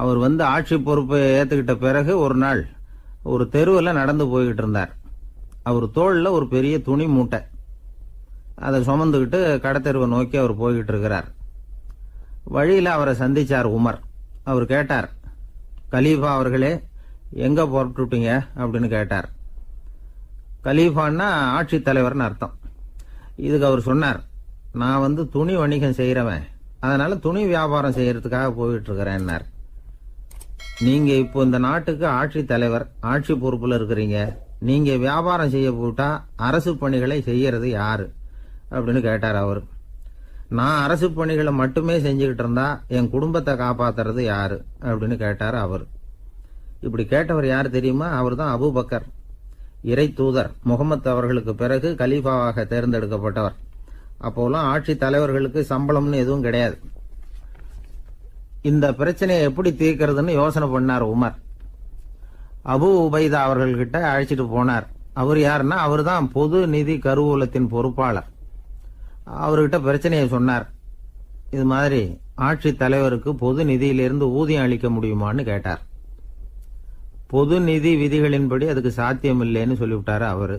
அவர் வந்து ஆட்சி பொறுப்பை ஏத்துக்கிட்ட பிறகு ஒரு நாள் ஒரு தெருவில் நடந்து போய்கிட்டு இருந்தார். அவர் தோளில் ஒரு பெரிய துணி மூட்டை, அதை சுமந்துக்கிட்டு கடத்தெருவை நோக்கி அவர் போய்கிட்டு இருக்கிறார். வழியில் அவரை சந்திச்சார் உமர். அவர் கேட்டார், கலீஃபா அவர்களே, எங்க புறப்பட்டுட்டீங்க அப்படின்னு கேட்டார். கலீஃபான்னா ஆட்சி தலைவர்னு அர்த்தம். இதுக்கு அவர் சொன்னார், நான் வந்து துணி வணிகம் செய்யறவன், அதனால துணி வியாபாரம் செய்யறதுக்காக போயிட்டு இருக்கிறேன்னார். நீங்க இப்போ இந்த நாட்டுக்கு ஆட்சி தலைவர், ஆட்சி பொறுப்புல இருக்கிறீங்க, நீங்க வியாபாரம் செய்ய போட்டா அரசு பணிகளை செய்யறது யாரு அப்படின்னு கேட்டார் அவர். நான் அரசு பணிகளை மட்டுமே செஞ்சுக்கிட்டு இருந்தா என் குடும்பத்தை காப்பாத்துறது யாரு அப்படின்னு கேட்டார் அவர். இப்படி கேட்டவர் யார் தெரியுமா? அவர் தான் அபூபக்கர், இறை தூதர் முகமது அவர்களுக்கு பிறகு கலீஃபாவாக தேர்ந்தெடுக்கப்பட்டவர். அப்போலாம் ஆட்சி தலைவர்களுக்கு சம்பளம்னு எதுவும் கிடையாது. இந்த பிரச்சனையை எப்படி தீர்க்கிறதுன்னு யோசனை பண்ணார் உமர். அபு உபைதா அவர்கள்கிட்ட அழைச்சிட்டு போனார். அவர் யாருன்னா, அவர் தான் பொது நிதி கருவூலத்தின் பொறுப்பாளர். அவர்கிட்ட பிரச்சனையை சொன்னார். இது மாதிரி ஆட்சி தலைவருக்கு பொது நிதியிலிருந்து ஊதியம் அளிக்க முடியுமான்னு கேட்டார். பொது நிதி விதிகளின்படி அதுக்கு சாத்தியம் இல்லைன்னு சொல்லிவிட்டாரு அவரு.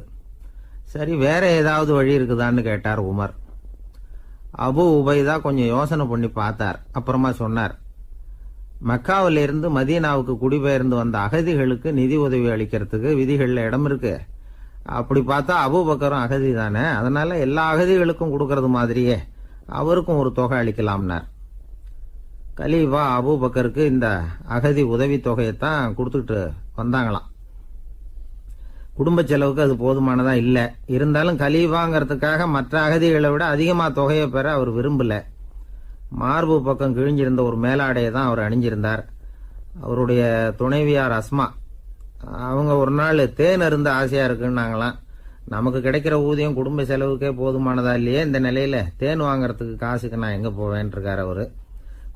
சரி, வேற ஏதாவது வழி இருக்குதான்னு கேட்டார் உமர். அபு உபைதா கொஞ்சம் யோசனை பண்ணி பார்த்தார். அப்புறமா சொன்னார், மக்காவிலிருந்து மதீனாவுக்கு குடிபெயர்ந்து வந்த அகதிகளுக்கு நிதி உதவி அளிக்கிறதுக்கு விதிகள்ல இடம் இருக்கு. அப்படி பார்த்தா அபூபக்கரும் அகதி தானே, அதனால எல்லா அகதிகளுக்கும் கொடுக்கறது மாதிரியே அவருக்கும் ஒரு தொகை அளிக்கலாம்னார். கலீஃபா அபூபக்கருக்கு இந்த அகதி உதவி தொகையைத்தான் கொடுத்துட்டு வந்தாங்களாம். குடும்ப செலவுக்கு அது போதுமானதா இல்ல. இருந்தாலும் கலீஃபாங்கிறதுக்காக மற்ற அகதிகளை விட அதிகமா தொகையை பெற அவர் விரும்பல. மார்பு பக்கம் கிழிஞ்சிருந்த ஒரு மேலாடையை தான் அவர் அணிஞ்சிருந்தார். அவருடைய துணைவியார் அஸ்மா, அவங்க ஒரு நாள் தேன் அருந்த ஆசையா இருக்குன்னாங்களாம். நமக்கு கிடைக்கிற ஊதியம் குடும்ப செலவுக்கே போதுமானதா இல்லையே, இந்த நிலையில தேன் வாங்கறதுக்கு காசுக்கு நான் எங்க போவேன் இருக்காரு அவரு.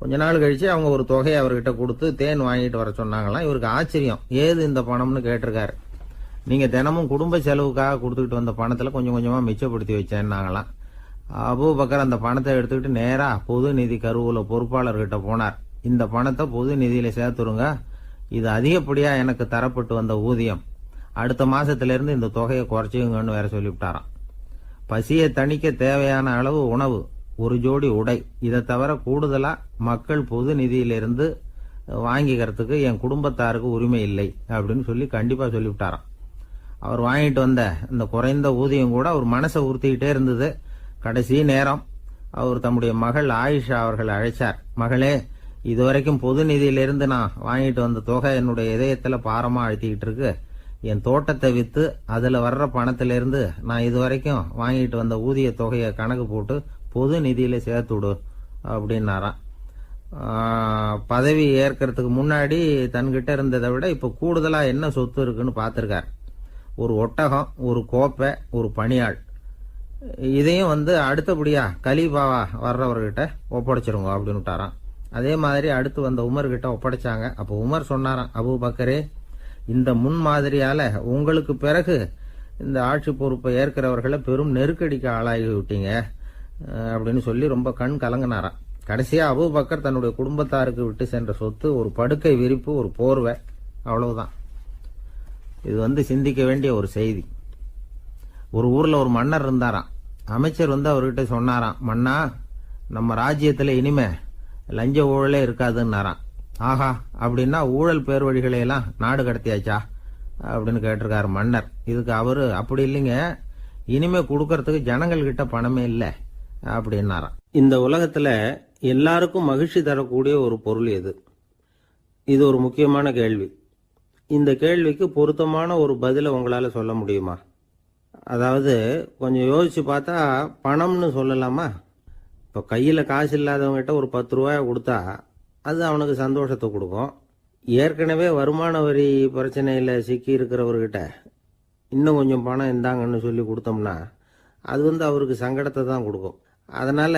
கொஞ்ச நாள் கழிச்சு அவங்க ஒரு தொகையை அவர்கிட்ட கொடுத்து தேன் வாங்கிட்டு வர சொன்னாங்களாம். இவருக்கு ஆச்சரியம், ஏது இந்த பணம்னு கேட்டிருக்காரு. நீங்க தினமும் குடும்ப செலவுக்காக கொடுத்துக்கிட்டு வந்த பணத்துல கொஞ்சம் கொஞ்சமா மிச்சப்படுத்தி வச்சேன்னாங்களாம். அபூபக்கர் அந்த பணத்தை எடுத்துக்கிட்டு நேரா பொது நிதி கருவூல பொறுப்பாளர்கிட்ட போனார். இந்த பணத்தை பொது நிதியில சேர்த்துருங்க, இது அதிகப்படியா எனக்கு தரப்பட்டு வந்த ஊதியம், அடுத்த மாசத்துல இருந்து இந்த தொகையை குறைச்சிங்கன்னு வேற சொல்லிவிட்டாராம். பசியை தணிக்க தேவையான அளவு உணவு, ஒரு ஜோடி உடை, இதை தவிர கூடுதலா மக்கள் பொது நிதியிலிருந்து வாங்கிக்கிறதுக்கு என் குடும்பத்தாருக்கு உரிமை இல்லை அப்படின்னு சொல்லி கண்டிப்பா சொல்லிவிட்டாராம். அவர் வாங்கிட்டு வந்த இந்த குறைந்த ஊதியம் கூட அவர் மனசை உறுத்திக்கிட்டே இருந்தது. கடைசி நேரம் அவர் தம்முடைய மகள் ஆயிஷா அவர்களை அழைச்சார். மகளே, இதுவரைக்கும் பொது நிதியிலிருந்து நான் வாங்கிட்டு வந்த தொகை என்னுடைய இதயத்துல பாரமா அழுத்திக்கிட்டு இருக்கு, என் தோட்டத்தை விற்று அதில் வர்ற பணத்திலிருந்து நான் இது வரைக்கும் வாங்கிட்டு வந்த ஊதிய தொகையை கணக்கு போட்டு பொது நிதியில் சேர்த்து விடு அப்படின்னாராம். பதவி ஏற்கிறதுக்கு முன்னாடி தன்கிட்ட இருந்ததை விட இப்போ கூடுதலாக என்ன சொத்து இருக்குன்னு பார்த்துருக்கார். ஒரு ஒட்டகம், ஒரு கோப்பை, ஒரு பணியாள். இதையும் அடுத்தபடியா கலீஃபாவா வர்றவர்கிட்ட ஒப்படைச்சிருங்க அப்படின்னு விட்டாராம். அதே மாதிரி அடுத்து வந்த உமர்கிட்ட ஒப்படைச்சாங்க. அப்போ உமர் சொன்னாராம், அபூபக்கரே, இந்த முன்மாதிரியால உங்களுக்கு பிறகு இந்த ஆட்சி பொறுப்பை ஏற்கிறவர்களை பெரும் நெருக்கடிக்கு ஆளாகி விட்டீங்க அப்படின்னு சொல்லி ரொம்ப கண் கலங்கினாராம். கடைசியா அபூபக்கர் தன்னுடைய குடும்பத்தாருக்கு விட்டு சென்ற சொத்து ஒரு படுக்கை விரிப்பு, ஒரு போர்வை, அவ்வளவுதான். இது சிந்திக்க வேண்டிய ஒரு செய்தி. ஒரு ஊர்ல ஒரு மன்னர் இருந்தாராம். அமைச்சர் அவர்கிட்ட சொன்னாராம், மன்னா, நம்ம ராஜ்யத்துல இனிமே லஞ்ச ஊழலே இருக்காதுன்னாராம். ஆஹா, அப்படின்னா ஊழல் பேர் வழிகளை எல்லாம் நாடு கடத்தியாச்சா அப்படின்னு கேட்டிருக்காரு மன்னர். இதுக்கு அவரு, அப்படி இல்லைங்க, இனிமே கொடுக்கறதுக்கு ஜனங்கள் கிட்ட பணமே இல்லை அப்படின்னாராம். இந்த உலகத்துல எல்லாருக்கும் மகிழ்ச்சி தரக்கூடிய ஒரு பொருள் எது? இது ஒரு முக்கியமான கேள்வி. இந்த கேள்விக்கு பொருத்தமான ஒரு பதிலை உங்களால சொல்ல முடியுமா? அதாவது கொஞ்சம் யோசிச்சு பார்த்தா பணம்னு சொல்லலாமா? இப்போ கையில் காசு இல்லாதவங்ககிட்ட ஒரு 10 ரூபாய் கொடுத்தா அது அவனுக்கு சந்தோஷத்தை கொடுக்கும். ஏற்கனவே வருமான வரி பிரச்சனையில் சிக்கி இருக்கிறவர்கிட்ட இன்னும் கொஞ்சம் பணம் இருந்தாங்கன்னு சொல்லி கொடுத்தோம்னா அது அவருக்கு சங்கடத்தை தான் கொடுக்கும். அதனால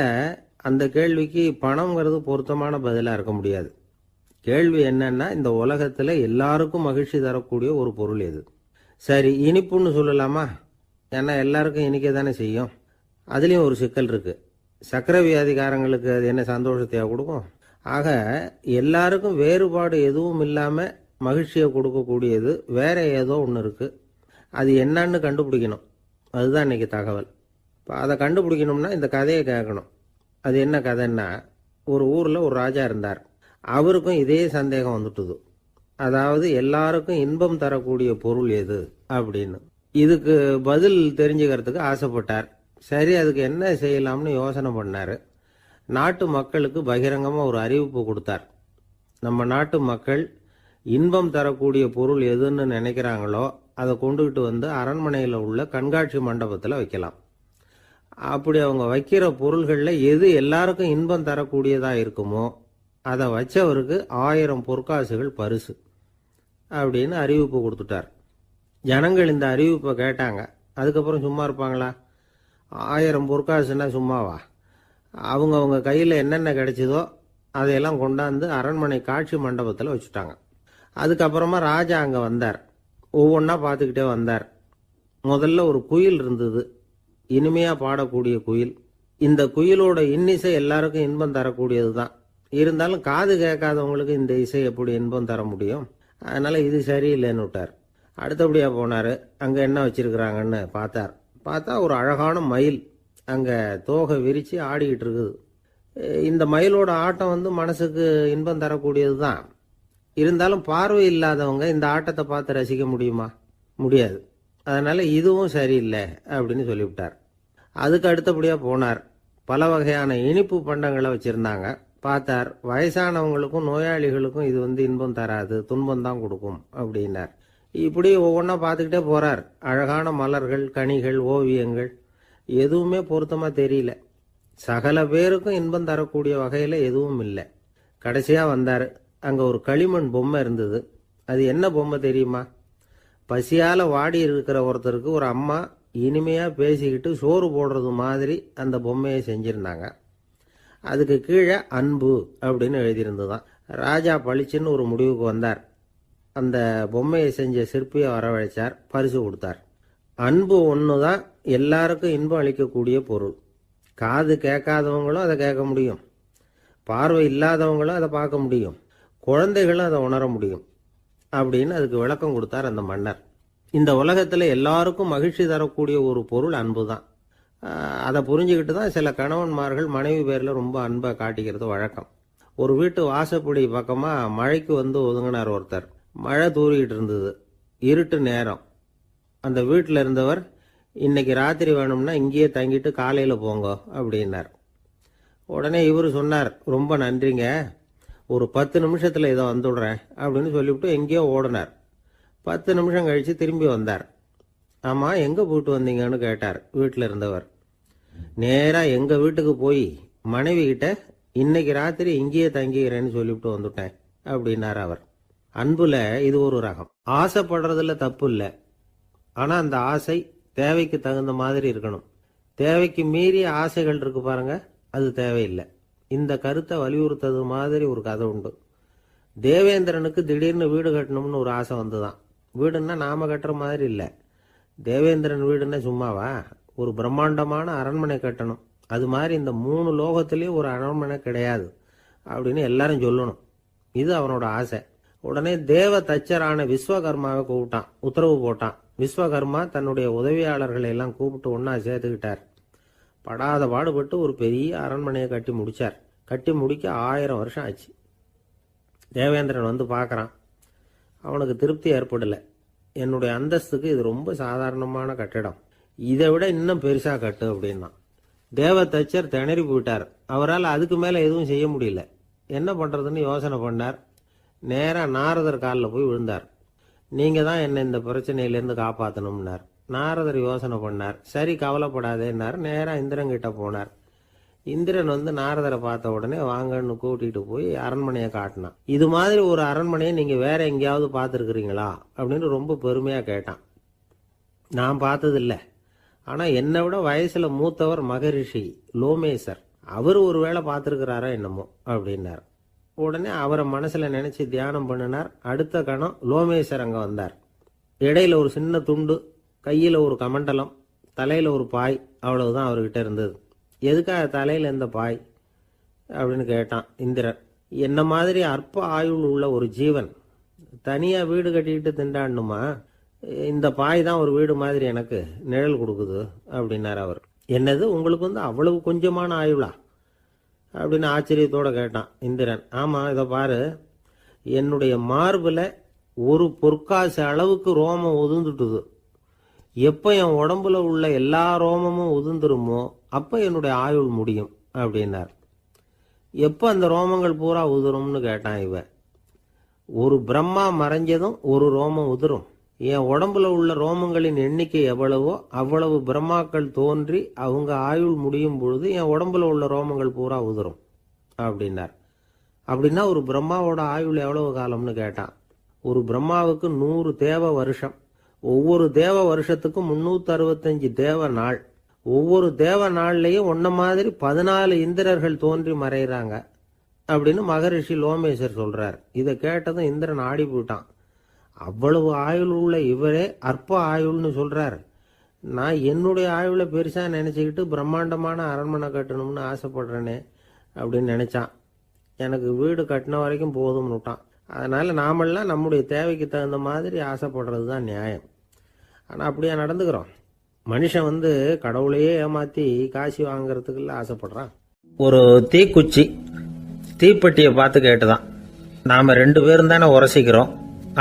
அந்த கேள்விக்கு பணம்ங்கிறது பொருத்தமான பதிலாக இருக்க முடியாது. கேள்வி என்னன்னா, இந்த உலகத்தில் எல்லாருக்கும் மகிழ்ச்சி தரக்கூடிய ஒரு பொருள் எது? சரி, இனிப்புன்னு சொல்லலாமா? ஏன்னா எல்லாருக்கும் இனிக்க தானே செய்யும். அதுலேயும் ஒரு சிக்கல் இருக்கு. சக்கரை வியாதிக்காரங்களுக்கு அது என்ன சந்தோஷத்தையா கொடுக்கும்? ஆக எல்லாருக்கும் வேறுபாடு எதுவும் இல்லாமல் மகிழ்ச்சியை கொடுக்கக்கூடியது வேற ஏதோ ஒன்று இருக்கு. அது என்னன்னு கண்டுபிடிக்கணும். அதுதான் இன்னைக்கு தகவல். இப்போ அதை கண்டுபிடிக்கணும்னா இந்த கதையை கேட்கணும். அது என்ன கதைன்னா, ஒரு ஊரில் ஒரு ராஜா இருந்தார். அவருக்கும் இதே சந்தேகம் வந்துட்டுது. அதாவது எல்லாருக்கும் இன்பம் தரக்கூடிய பொருள் எது அப்படின்னு. இதுக்கு பதில் தெரிஞ்சுக்கிறதுக்கு ஆசைப்பட்டார். சரி, அதுக்கு என்ன செய்யலாம்னு யோசனை பண்ணார். நாட்டு மக்களுக்கு பகிரங்கமாக ஒரு அறிவிப்பு கொடுத்தார். நம்ம நாட்டு மக்கள் இன்பம் தரக்கூடிய பொருள் எதுன்னு நினைக்கிறாங்களோ அதை கொண்டுகிட்டு அரண்மனையில் உள்ள கண்காட்சி மண்டபத்தில் வைக்கலாம். அப்படி அவங்க வைக்கிற பொருள்களில் எது எல்லாருக்கும் இன்பம் தரக்கூடியதாக இருக்குமோ அதை வச்சவருக்கு 1000 பொற்காசுகள் பரிசு அப்படின்னு அறிவிப்பு கொடுத்துட்டார். ஜனங்கள் இந்த அறிவிப்பை கேட்டாங்க. அதுக்கப்புறம் சும்மா இருப்பாங்களா? 1000 பொற்காசுன்னா சும்மாவா? அவங்க கையில் என்னென்ன கிடைச்சதோ அதையெல்லாம் கொண்டாந்து அரண்மனை காட்சி மண்டபத்தில் வச்சுட்டாங்க. அதுக்கப்புறமா ராஜா அங்கே வந்தார். ஒவ்வொன்றா பார்த்துக்கிட்டே வந்தார். முதல்ல ஒரு குயில் இருந்தது, இனிமையாக பாடக்கூடிய குயில். இந்த குயிலோட இன்னிசை எல்லாருக்கும் இன்பம் தரக்கூடியது தான். இருந்தாலும் காது கேட்காதவங்களுக்கு இந்த இசை எப்படி இன்பம் தர முடியும்? அதனால இது சரியில்லைன்னு விட்டார். அடுத்தபடியாக போனார். அங்கே என்ன வச்சிருக்கிறாங்கன்னு பார்த்தா ஒரு அழகான மயில் அங்கே தோகை விரித்து ஆடிக்கிட்டு இருக்குது. இந்த மயிலோட ஆட்டம் மனசுக்கு இன்பம் தரக்கூடியது தான். இருந்தாலும் பார்வை இல்லாதவங்க இந்த ஆட்டத்தை பார்த்து ரசிக்க முடியுமா? முடியாது. அதனால இதுவும் சரியில்லை அப்படின்னு சொல்லிவிட்டார். அதுக்கு அடுத்தபடியாக போனார். பல வகையான இனிப்பு பண்டங்களை வச்சுருந்தாங்க. பார்த்தார், வயசானவங்களுக்கும் நோயாளிகளுக்கும் இது இன்பம் தராது, துன்பம் தான் கொடுக்கும் அப்படின்னார். இப்படி ஒவ்வொன்றா பார்த்துக்கிட்டே போகிறார். அழகான மலர்கள், கனிகள், ஓவியங்கள் எதுவுமே பொருத்தமாக தெரியல. சகல பேருக்கும் இன்பம் தரக்கூடிய வகையில் எதுவும் இல்லை. கடைசியாக வந்தார். அங்கே ஒரு களிமண் பொம்மை இருந்தது. அது என்ன பொம்மை தெரியுமா? பசியால் வாடி இருக்கிற ஒருத்தருக்கு ஒரு அம்மா இனிமையாக பேசிக்கிட்டு சோறு போடுறது மாதிரி அந்த பொம்மையை செஞ்சுருந்தாங்க. அதுக்கு கீழே அன்பு அப்படின்னு எழுதியிருந்ததுதான். ராஜா பளிச்சுன்னு ஒரு முடிவுக்கு வந்தார். அந்த பொம்மையை செஞ்ச சிற்பியை வரவழைச்சார், பரிசு கொடுத்தார். அன்பு ஒன்று தான் எல்லாருக்கும் இன்பம் அளிக்கக்கூடிய பொருள். காது கேட்காதவங்களும் அதை கேட்க முடியும், பார்வை இல்லாதவங்களும் அதை பார்க்க முடியும், குழந்தைகளும் அதை உணர முடியும் அப்படின்னு அதுக்கு விளக்கம் கொடுத்தார் அந்த மன்னர். இந்த உலகத்தில் எல்லாருக்கும் மகிழ்ச்சி தரக்கூடிய ஒரு பொருள் அன்பு தான். அதை புரிஞ்சுக்கிட்டு தான் சில கணவன்மார்கள் மனைவி பேரில் ரொம்ப அன்பை காட்டிக்கிறது வழக்கம். ஒரு வீட்டு வாசப்படி பக்கமாக மழைக்கு ஒதுங்கினார் ஒருத்தர். மழை தூரிக்கிட்டு இருந்தது, இருட்டு நேரம். அந்த வீட்டில் இருந்தவர், இன்னைக்கு ராத்திரி வேணும்னா இங்கேயே தங்கிட்டு காலையில் போங்க அப்படின்னார். உடனே இவர் சொன்னார், ரொம்ப நன்றிங்க, ஒரு 10 நிமிஷத்தில் இதை வந்துடுறேன் அப்படின்னு சொல்லிவிட்டு எங்கேயோ ஓடினார். 10 நிமிஷம் கழித்து திரும்பி வந்தார். ஆமாம், எங்கே போயிட்டு வந்தீங்கன்னு கேட்டார் வீட்டில் இருந்தவர். நேராக எங்கள் வீட்டுக்கு போய் மனைவி கிட்ட இன்னைக்கு ராத்திரி இங்கேயே தங்கிக்கிறேன்னு சொல்லிவிட்டு வந்துட்டேன் அப்படின்னார் அவர். அன்புல இது ஒரு ரகம். ஆசைப்படுறதுல தப்பு இல்லை, ஆனால் அந்த ஆசை தேவைக்கு தகுந்த மாதிரி இருக்கணும். தேவைக்கு மீறிய ஆசைகள் இருக்கு பாருங்க, அது தேவையில்லை. இந்த கருத்தை வலியுறுத்தது மாதிரி ஒரு கதை உண்டு. தேவேந்திரனுக்கு திடீர்னு வீடு கட்டணும்னு ஒரு ஆசை வந்துதான். வீடுன்னா நாம கட்டுற மாதிரி இல்லை. தேவேந்திரன் வீடுன்னா சும்மாவா, ஒரு பிரம்மாண்டமான அரண்மனை கட்டணும். அது மாதிரி இந்த 3 லோகத்திலேயும் ஒரு அரண்மனை கிடையாது அப்படின்னு எல்லாரும் சொல்லணும். இது அவனோட ஆசை. உடனே தேவ தச்சரான விஸ்வகர்மாவை கூப்பிட்டான், உத்தரவு போட்டான். விஸ்வகர்மா தன்னுடைய உதவியாளர்களை எல்லாம் கூப்பிட்டு ஒன்னா சேர்த்துக்கிட்டார். படாத பாடுபட்டு ஒரு பெரிய அரண்மனையை கட்டி முடிச்சார். கட்டி முடிக்க 1000 வருஷம் ஆச்சு. தேவேந்திரன் வந்து பார்க்குறான். அவனுக்கு திருப்தி ஏற்படலை. என்னுடைய அந்தஸ்துக்கு இது ரொம்ப சாதாரணமான கட்டிடம், இதை விட இன்னும் பெருசாக கட்டு அப்படின்னா. தேவ தச்சர் திணறி போயிட்டார். அவரால் அதுக்கு மேலே எதுவும் செய்ய முடியல. என்ன பண்ணுறதுன்னு யோசனை பண்ணார். நேராக நாரதர் காலில் போய் விழுந்தார். நீங்கள் தான் என்னை இந்த பிரச்சனையிலேருந்து காப்பாற்றணும்னார். நாரதர் யோசனை பண்ணார். சரி, கவலைப்படாதேன்னார். நேராக இந்திரன் கிட்ட போனார். இந்திரன் வந்து நாரதரை பார்த்த உடனே வாங்கன்னு கூட்டிகிட்டு போய் அரண்மனையை காட்டினான். இது மாதிரி ஒரு அரண்மனையை நீங்கள் வேற எங்கேயாவது பார்த்துருக்குறீங்களா அப்படின்னு ரொம்ப பெருமையாக கேட்டான். நான் பார்த்ததில்லை, ஆனால் என்னை விட வயசில் மூத்தவர் மகரிஷி லோமேசர், அவர் ஒரு வேளை பார்த்துருக்கிறாரா என்னமோ அப்படின்னார். உடனே அவரை மனசில் நினச்சி தியானம் பண்ணினார். அடுத்த கணம் லோமேசர் அங்கே வந்தார். இடையில ஒரு சின்ன துண்டு, கையில் ஒரு கமண்டலம், தலையில் ஒரு பாய், அவ்வளவுதான் அவர்கிட்ட இருந்தது. எதுக்காக தலையில் எந்த பாய் அப்படின்னு கேட்டான் இந்திரன். என்ன மாதிரி அற்ப ஆயுள் உள்ள ஒரு ஜீவன் தனியாக வீடு கட்டிக்கிட்டு திண்டாடணுமா? இந்த பாய் தான் ஒரு வீடு மாதிரி எனக்கு நிழல் கொடுக்குது அப்படின்னார் அவர். என்னது, உங்களுக்கு வந்து அவ்வளவு கொஞ்சமான ஆயுளா அப்படின்னு ஆச்சரியத்தோடு கேட்டான் இந்திரன். ஆமாம், இதை பாரு, என்னுடைய மார்பில் ஒரு பொற்காசு அளவுக்கு ரோமம் உதிர்ந்துட்டுது. எப்போ என் உடம்புல உள்ள எல்லா ரோமமும் உதிர்ந்துருமோ அப்போ என்னுடைய ஆயுள் முடியும் அப்படின்னார். எப்போ அந்த ரோமங்கள் பூரா உதிரும்னு கேட்டான் இவன். ஒரு பிரம்மா மறைஞ்சதும் ஒரு ரோமம் உதிரும். என் உடம்புல உள்ள ரோமங்களின் எண்ணிக்கை எவ்வளவோ அவ்வளவு பிரம்மாக்கள் தோன்றி அவங்க ஆயுள் முடியும் பொழுது என் உடம்புல உள்ள ரோமங்கள் பூரா உதிரும் அப்படின்னார். அப்படின்னா ஒரு பிரம்மாவோட ஆயுள் எவ்வளவு காலம்னு கேட்டான். ஒரு பிரம்மாவுக்கு 100 தேவ வருஷம். ஒவ்வொரு தேவ வருஷத்துக்கும் 365 தேவ நாள். ஒவ்வொரு தேவ நாள்லையும் ஒன்ன மாதிரி 14 இந்திரர்கள் தோன்றி மறைகிறாங்க அப்படின்னு மகரிஷி லோமேசர் சொல்றார். இதை கேட்டதும் இந்திரன் ஆடி போயிட்டான். அவ்வளவு ஆயுள் உள்ள இவரே அற்ப ஆயுள்னு சொல்றார். நான் என்னுடைய ஆயுளை பெருசா நினைச்சுக்கிட்டு பிரம்மாண்டமான அரண்மனை கட்டணும்னு ஆசைப்படுறேனே அப்படின்னு நினைச்சான். எனக்கு வீடு கட்டின வரைக்கும் போதும்னு விட்டான். அதனால நாமெல்லாம் நம்முடைய தேவைக்கு தகுந்த மாதிரி ஆசைப்படுறது தான் நியாயம். ஆனால் அப்படியே நடந்துக்கிறோம். மனுஷன் வந்து கடவுளையே ஏமாத்தி காசி வாங்கிறதுக்குள்ள ஆசைப்படுறான். ஒரு தீக்குச்சி தீப்பெட்டியை பார்த்து கேட்டுதான், நாம 2 பேரும் தானே உரசிக்கிறோம்,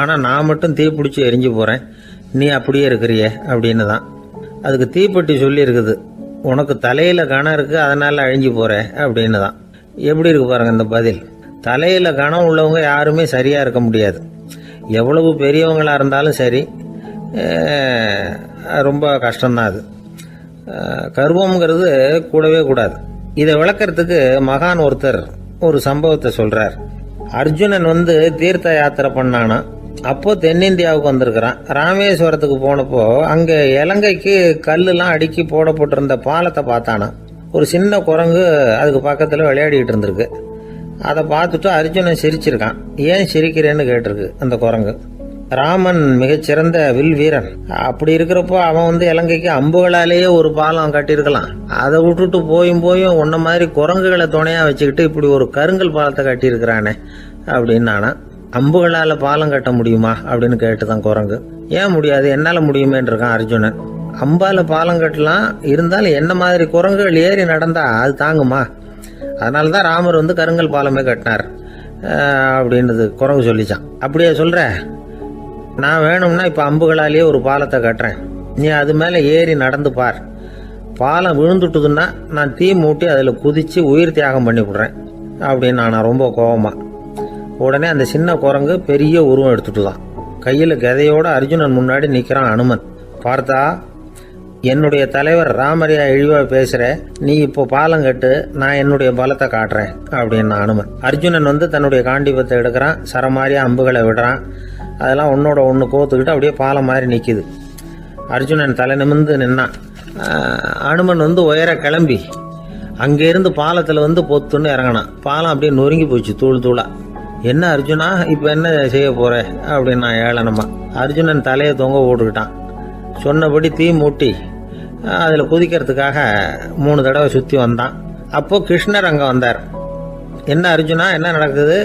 ஆனா நான் மட்டும் தீ பிடிச்சி எரிஞ்சு போறேன், நீ அப்படியே இருக்கிறிய அப்படின்னு தான். அதுக்கு தீப்பெட்டி சொல்லி இருக்குது, உனக்கு தலையில கணம் இருக்கு அதனால அழிஞ்சு போற அப்படின்னு தான். எப்படி இருக்கு பாருங்க இந்த பதில். தலையில கணம் உள்ளவங்க யாருமே சரியா இருக்க முடியாது. எவ்வளவு பெரியவங்களா இருந்தாலும் சரி, ரொம்ப கஷ்டம்தான் அது. கர்வம்ங்கிறது கூடவே கூடாது. இதை விளக்கறதுக்கு மகான் ஒருத்தர் ஒரு சம்பவத்தை சொல்றார். அர்ஜுனன் வந்து தீர்த்த யாத்திரை பண்ணானா. அப்போ தென்னிந்தியாவுக்கு வந்திருக்கிறான். ராமேஸ்வரத்துக்கு போனப்போ அங்க இலங்கைக்கு கல்லுலாம் அடுக்கி போடப்பட்டிருந்த பாலத்தை பார்த்தானா. ஒரு சின்ன குரங்கு அதுக்கு பக்கத்துல விளையாடிட்டு இருந்திருக்கு. அதை பார்த்துட்டு அர்ஜுனன் சிரிச்சிருக்கான். ஏன் சிரிக்கிறேன்னு கேட்டிருக்கு அந்த குரங்கு. ராமன் மிகச்சிறந்த வில் வீரன். அப்படி இருக்கிறப்போ அவன் வந்து இலங்கைக்கு அம்புகளாலேயே ஒரு பாலம் கட்டியிருக்கலாம். அதை விட்டுட்டு போயும் உன்ன மாதிரி குரங்குகளை துணையா வச்சுக்கிட்டு இப்படி ஒரு கருங்கல் பாலத்தை கட்டியிருக்கிறானே அப்படின்னு நானா. அம்புகளால பாலம் கட்ட முடியுமா அப்படின்னு கேட்டுதான் குரங்கு. ஏன் முடியாது, என்னால முடியுமேன்னு இருக்கான் அர்ஜுனன். அம்பால பாலம் கட்டலாம், இருந்தாலும் என்ன மாதிரி குரங்குகள் ஏறி நடந்தா அது தாங்குமா? அதனாலதான் ராமர் வந்து கருங்கல் பாலமே கட்டினார் அப்படின்றது குரங்கு சொல்லிச்சான். அப்படியே சொல்ற, நான் வேணும்னா இப்ப அம்புகளாலேயே ஒரு பாலத்தை கட்டுறேன், நீ அது மேல ஏறி நடந்து பார். பாலம் விழுந்துட்டுதுன்னா நான் தீ மூட்டி அதுல குதிச்சு உயிர் தியாகம் பண்ணி விடுறேன் அப்படின்னு நான் ரொம்ப கோபமா. உடனே அந்த சின்ன குரங்கு பெரிய உருவம் எடுத்துட்டுதான். கையில் கதையோட அர்ஜுனன் முன்னாடி நிற்கிறான் அனுமன். பார்த்தா, என்னுடைய தலைவர் ராமரையா இழிவா பேசுற, நீ இப்போ பாலம் கட்டு, நான் என்னுடைய பலத்தை காட்டுறேன் அப்படின்னு அனுமன். அர்ஜுனன் தன்னுடைய காண்டிபத்தை எடுக்கிறான், சரமாரியா அம்புகளை விடுறான். அதெல்லாம் ஒன்னோட ஒன்று கோத்துக்கிட்டு அப்படியே பாலம் மாதிரி நிற்கிது. அர்ஜுனன் தலை நிமிர்ந்து நின்னான். அனுமன் உயர கிளம்பி அங்கேருந்து பாலத்தில் பொத்துன்னு இறங்கினான். பாலம் அப்படியே நொறுங்கி போச்சு தூள் தூளா. என்ன அர்ஜுனா, இப்போ என்ன செய்ய போற அப்படின்னு நான் ஏளனமா. அர்ஜுனன் தலையை தொங்க போட்டுக்கிட்டான். சொன்னபடி தீ மூட்டி அதில் குதிக்கிறதுக்காக 3 தடவை சுற்றி வந்தான். அப்போ கிருஷ்ணர் அங்கே வந்தார். என்ன அர்ஜுனா, என்ன நடக்குது,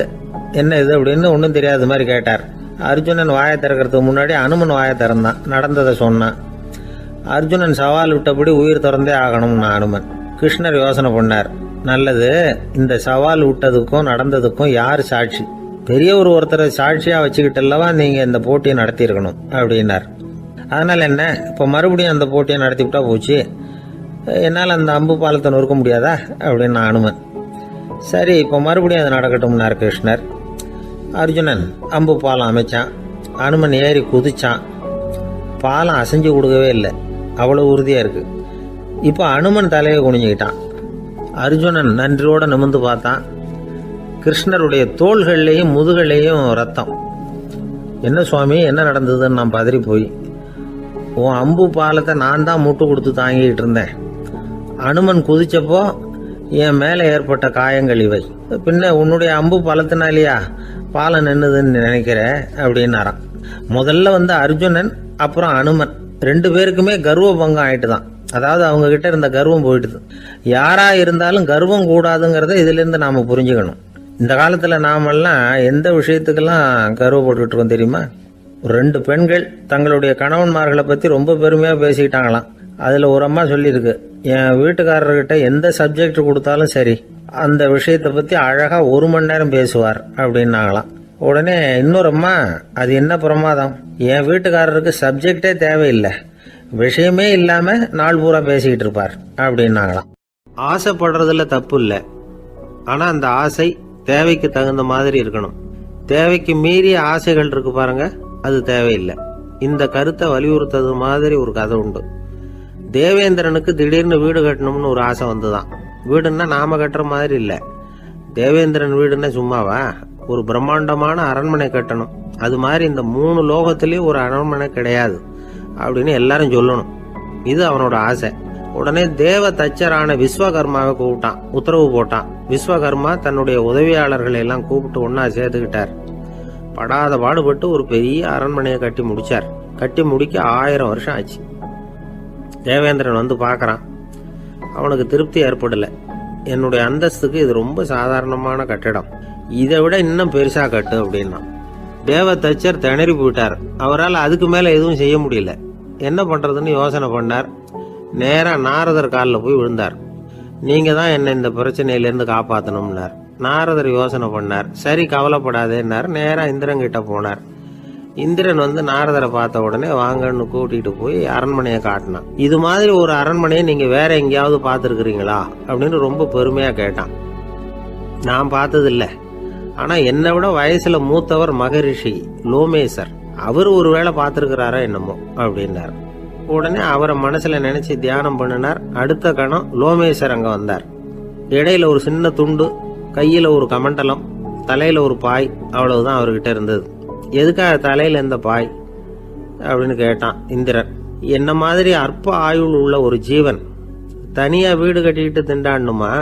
என்ன இது அப்படின்னு ஒன்றும் தெரியாத மாதிரி கேட்டார். அர்ஜுனன் வாயை திறக்கிறதுக்கு முன்னாடி அனுமன் வாயை திறந்தான், நடந்ததை சொன்னான். அர்ஜுனன் சவால் விட்டபடி உயிர் திறந்தே ஆகணும்னா அனுமன். கிருஷ்ணர் யோசனை பண்ணார். நல்லது, இந்த சவால் விட்டதுக்கும் நடந்ததுக்கும் யார் சாட்சி? பெரியவர் ஒருத்தரை சாட்சியாக வச்சுக்கிட்டல்லவா நீங்கள் இந்த போட்டியை நடத்தியிருக்கணும் அப்படின்னார். அதனால் என்ன, இப்போ மறுபடியும் அந்த போட்டியை நடத்திவிட்டா போச்சு, என்னால் அந்த அம்பு பாலத்தை நொறுக்க முடியாதா அப்படின்னு அனுமன். சரி, இப்போ மறுபடியும் அது நடக்கட்டும்னார் கிருஷ்ணர். அர்ஜுனன் அம்பு பாலம் அமைச்சான். அனுமன் ஏறி குதிச்சான். பாலம் அசைஞ்சு கொடுக்கவே இல்லை, அவ்வளோ உறுதியாக இருக்கு. இப்போ அனுமன் தலையை குனிஞ்சுக்கிட்டான். அர்ஜுனன் நன்றியோட நிமிர்ந்து பார்த்தான். கிருஷ்ணருடைய தோள்கள்லேயும் முதுகள்லேயும் ரத்தம். என்ன சுவாமி, என்ன நடந்ததுன்னு நான் பதறி போய், உன் அம்பு பாலத்தை நான் தான் முட்டு கொடுத்து தாங்கிட்டு இருந்தேன். அனுமன் குதிச்சப்போ என் மேலே ஏற்பட்ட காயங்கள் இவை. பின்ன உன்னுடைய அம்பு பாலத்தினாலேயா பாலம் நின்னுதுன்னு நினைக்கிற அப்படின்னாரான். முதல்ல அர்ஜுனன், அப்புறம் அனுமன் 2 பேருக்குமே கர்வ பங்கம் ஆயிட்டு தான். அதாவது அவங்க கிட்ட இருந்த கர்வம் போயிட்டுது. யாரா இருந்தாலும் கர்வம் கூடாதுங்கிறத இதுல இருந்து நாம புரிஞ்சுக்கணும். இந்த காலத்துல நாமெல்லாம் எந்த விஷயத்துக்கெல்லாம் கர்வப்பட்டுக்கிட்டு இருக்கோம் தெரியுமா? 2 பெண்கள் தங்களுடைய கணவன்மார்களை பத்தி ரொம்ப பெருமையா பேசிக்கிட்டாங்களாம். அதுல ஒரு அம்மா சொல்லியிருக்கு, என் வீட்டுக்காரர்கிட்ட எந்த சப்ஜெக்ட் கொடுத்தாலும் சரி, அந்த விஷயத்தை பத்தி அழகா 1 மணி நேரம் பேசுவார் அப்படின்னாங்களாம். உடனே இன்னொரு அம்மா, அது என்ன பிரமாதம், என் வீட்டுக்காரருக்கு சப்ஜெக்டே தேவையில்லை, விஷயமே இல்லாம நாள் பூரா பேசிக்கிட்டு இருப்பார் அப்படின்னாங்களாம். ஆசைப்படுறதுல தப்பு இல்லை, ஆனா அந்த ஆசை தேவைக்கு தகுந்த மாதிரி இருக்கணும். தேவைக்கு மீறிய ஆசைகள் இருக்கு பாருங்க, அது தேவையில்லை. இந்த கருத்தை வலியுறுத்தது மாதிரி ஒரு கதை உண்டு. தேவேந்திரனுக்கு திடீர்னு வீடு கட்டணும்னு ஒரு ஆசை வந்துதான். வீடுன்னா நாம கட்டுற மாதிரி இல்லை. தேவேந்திரன் வீடுன்னா சும்மாவா, ஒரு பிரம்மாண்டமான அரண்மனை கட்டணும். அது மாதிரி இந்த 3 லோகத்திலயும் ஒரு அரண்மனை கிடையாது அப்படின்னு எல்லாரும் சொல்லணும். இது அவனோட ஆசை. உடனே தேவ தச்சரான விஸ்வகர்மாவை கூப்பிட்டான், உத்தரவு போட்டான். விஸ்வகர்மா தன்னுடைய உதவியாளர்களை எல்லாம் கூப்பிட்டு ஒன்னா சேர்த்துக்கிட்டார். படாத பாடுபட்டு ஒரு பெரிய அரண்மனையை கட்டி முடிச்சார். கட்டி முடிக்க 1000 வருஷம் ஆச்சு. தேவேந்திரன் பார்க்கறான். அவனுக்கு திருப்தி ஏற்படல. என்னுடைய அந்தஸ்துக்கு இது ரொம்ப சாதாரணமான கட்டிடம், இதை விட இன்னும் பெருசா கட்டு அப்படின்னா. தேவ தச்சர் திணறி போயிட்டார். அவரால் அதுக்கு மேல எதுவும் செய்ய முடியல. என்ன பண்றதுன்னு யோசனை பண்ணார். நேரா நாரதர் காலில் போய் விழுந்தார். நீங்க தான் என்ன இந்த பிரச்சனையிலேருந்து காப்பாற்றணும்னார். நாரதர் யோசனை பண்ணார். சரி, கவலைப்படாதேன்னார். நேரா இந்திரன் கிட்ட போனார். இந்திரன் நாரதரை பார்த்த உடனே வாங்கன்னு கூட்டிட்டு போய் அரண்மனையை காட்டினான். இது மாதிரி ஒரு அரண்மனையை நீங்க வேற எங்கேயாவது பார்த்துருக்கிறீங்களா அப்படின்னு ரொம்ப பெருமையா கேட்டான். நான் பார்த்ததில்ல, ஆனா என்னை விட வயசுல மூத்தவர் மகரிஷி லோமேசர், அவர் ஒருவேளை பார்த்துருக்கிறாரா என்னமோ அப்படின்னார். உடனே அவரை மனசுல நினைச்சு தியானம் பண்ணினார். அடுத்த கணம் லோமேசர் அங்க வந்தார். இடையில ஒரு சின்ன துண்டு, கையில ஒரு கமண்டலம், தலையில ஒரு பாய், அவ்வளவுதான் அவர்கிட்ட இருந்தது. எதுக்காக தலையில இந்த பாய் அப்படின்னு கேட்டான் இந்திரன். என்ன மாதிரி அற்ப ஆயுள் உள்ள ஒரு ஜீவன் தனியா வீடு கட்டிக்கிட்டு திண்டாடணுமா?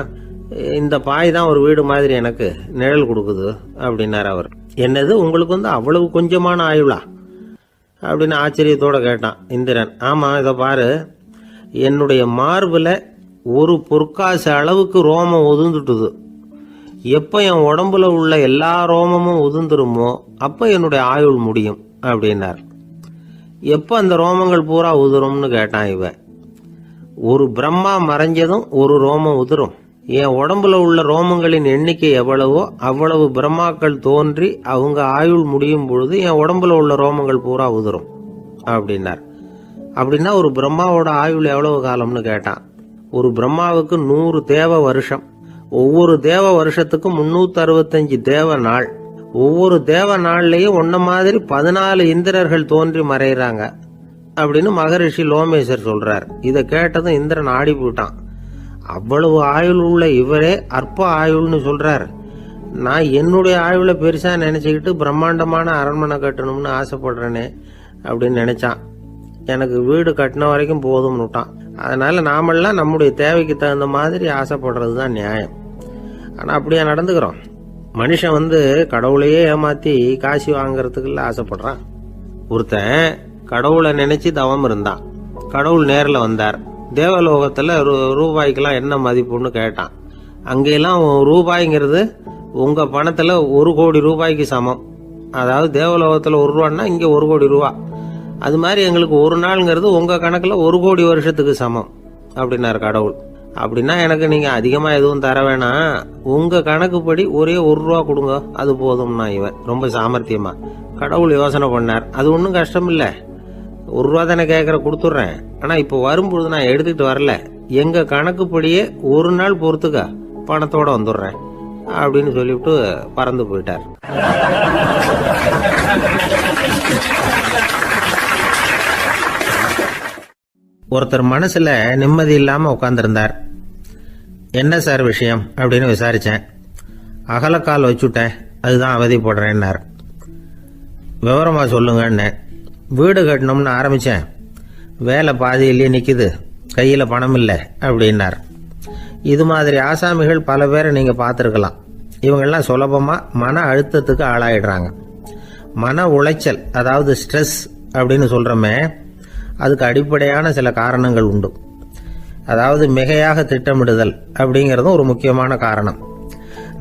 இந்த பாய் தான் ஒரு வீடு மாதிரி எனக்கு நிழல் கொடுக்குது அப்படின்னார் அவர். என்னது, உங்களுக்கு அவ்வளவு கொஞ்சமான ஆயுளா அப்படின்னு ஆச்சரியத்தோட கேட்டான் இந்திரன். ஆமா, இதை பாரு, என்னுடைய மார்புல ஒரு பொற்காசு அளவுக்கு ரோமம் உதிர்ந்துட்டுது. எப்ப என் உடம்புல உள்ள எல்லா ரோமமும் உதிர்ந்துருமோ அப்ப என்னுடைய ஆயுள் முடியும் அப்படின்னார். எப்ப அந்த ரோமங்கள் பூரா உதிரும்னு கேட்டான் இவன். ஒரு பிரம்மா மறைஞ்சதும் ஒரு ரோமம் உதிரும். என் உடம்புல உள்ள ரோமங்களின் எண்ணிக்கை எவ்வளவோ அவ்வளவு பிரம்மாக்கள் தோன்றி அவங்க ஆயுள் முடியும் பொழுது என் உடம்புல உள்ள ரோமங்கள் பூரா உதிரும் அப்படின்னார். அப்படின்னா ஒரு பிரம்மாவோட ஆயுள் எவ்வளவு காலம்னு கேட்டான். ஒரு பிரம்மாவுக்கு 100 தேவ வருஷம். ஒவ்வொரு தேவ வருஷத்துக்கும் 365 தேவ நாள். ஒவ்வொரு தேவ நாள்லயும் ஒன்ன மாதிரி 14 இந்திரர்கள் தோன்றி மறைகிறாங்க அப்படின்னு மகரிஷி லோமேசர் சொல்றார். இதை கேட்டதும் இந்திரன் ஆடி போட்டான். அவ்வளவு ஆயுள் உள்ள இவரே அற்ப ஆயுள்னு சொல்றார். நான் என்னுடைய ஆயுளை பெருசா நினைச்சுக்கிட்டு பிரம்மாண்டமான அரண்மனை கட்டணும்னு ஆசைப்படுறேனே அப்படின்னு நினைச்சான். எனக்கு வீடு கட்டின வரைக்கும் போதும்னு விட்டான். அதனால நாமெல்லாம் நம்முடைய தேவைக்கு தகுந்த மாதிரி ஆசைப்படுறது தான் நியாயம். ஆனா அப்படியே நடந்துக்கிறோம். மனுஷன் கடவுளையே ஏமாத்தி காசி வாங்கறதுக்குள்ள ஆசைப்படுறான். ஒருத்தன் கடவுளை நினைச்சு தவம் இருந்தான். கடவுள் நேரில் வந்தார். தேவலோகத்துல ரூபாய்க்கெல்லாம் என்ன மதிப்புன்னு கேட்டான். அங்கெல்லாம் ரூபாய்ங்கிறது உங்க பணத்துல 1 கோடி ரூபாய்க்கு சமம். அதாவது தேவலோகத்துல 1 ரூபான்னா இங்க 1 கோடி ரூபா. அது மாதிரி எங்களுக்கு ஒரு நாள்ங்கிறது உங்க கணக்குல 1 கோடி வருஷத்துக்கு சமம் அப்படின்னாரு கடவுள். அப்படின்னா எனக்கு நீங்க அதிகமா எதுவும் தர வேணாம், உங்க கணக்குப்படி ஒரே 1 ரூபா கொடுங்க, அது போதும்னா இவன் ரொம்ப சாமர்த்தியமா. கடவுள் யோசனை பண்ணார். அது ஒன்றும் கஷ்டம் இல்லை, 1 ரூபா தானே கேட்கற கொடுத்துட்றேன். ஆனா இப்போ வரும்பொழுது நான் எடுத்துக்கிட்டு வரல, எங்க கணக்குப்படியே 1 நாள் பொறுத்துக்க பணத்தோட வந்துடுறேன் அப்படின்னு சொல்லிவிட்டு பறந்து போயிட்டார். ஒருத்தர் மனசுல நிம்மதி இல்லாம உட்கார்ந்திருந்தார். என்ன சார் விஷயம் அப்படின்னு விசாரிச்சேன். அகலக்கால் வச்சுட்டேன், அதுதான் அவதிப்படுறேன்னார். விவரமா சொல்லுங்கன்னு. வீடு கட்டணும்னு ஆரம்பிச்சேன், வேலை பாதியிலேயே நிக்குது, கையில பணம் இல்லை அப்படின்னார். இது மாதிரி ஆசாமிகள் பல பேரை நீங்க பார்த்துருக்கலாம். இவங்கெல்லாம் சுலபமா மன அழுத்தத்துக்கு ஆளாயிடுறாங்க. மன உளைச்சல், அதாவது ஸ்ட்ரெஸ் அப்படின்னு சொல்றோமே, அதுக்கு அடிப்படையான சில காரணங்கள் உண்டு. அதாவது மிகையாக திட்டமிடுதல் அப்படிங்கிறதும் ஒரு முக்கியமான காரணம்.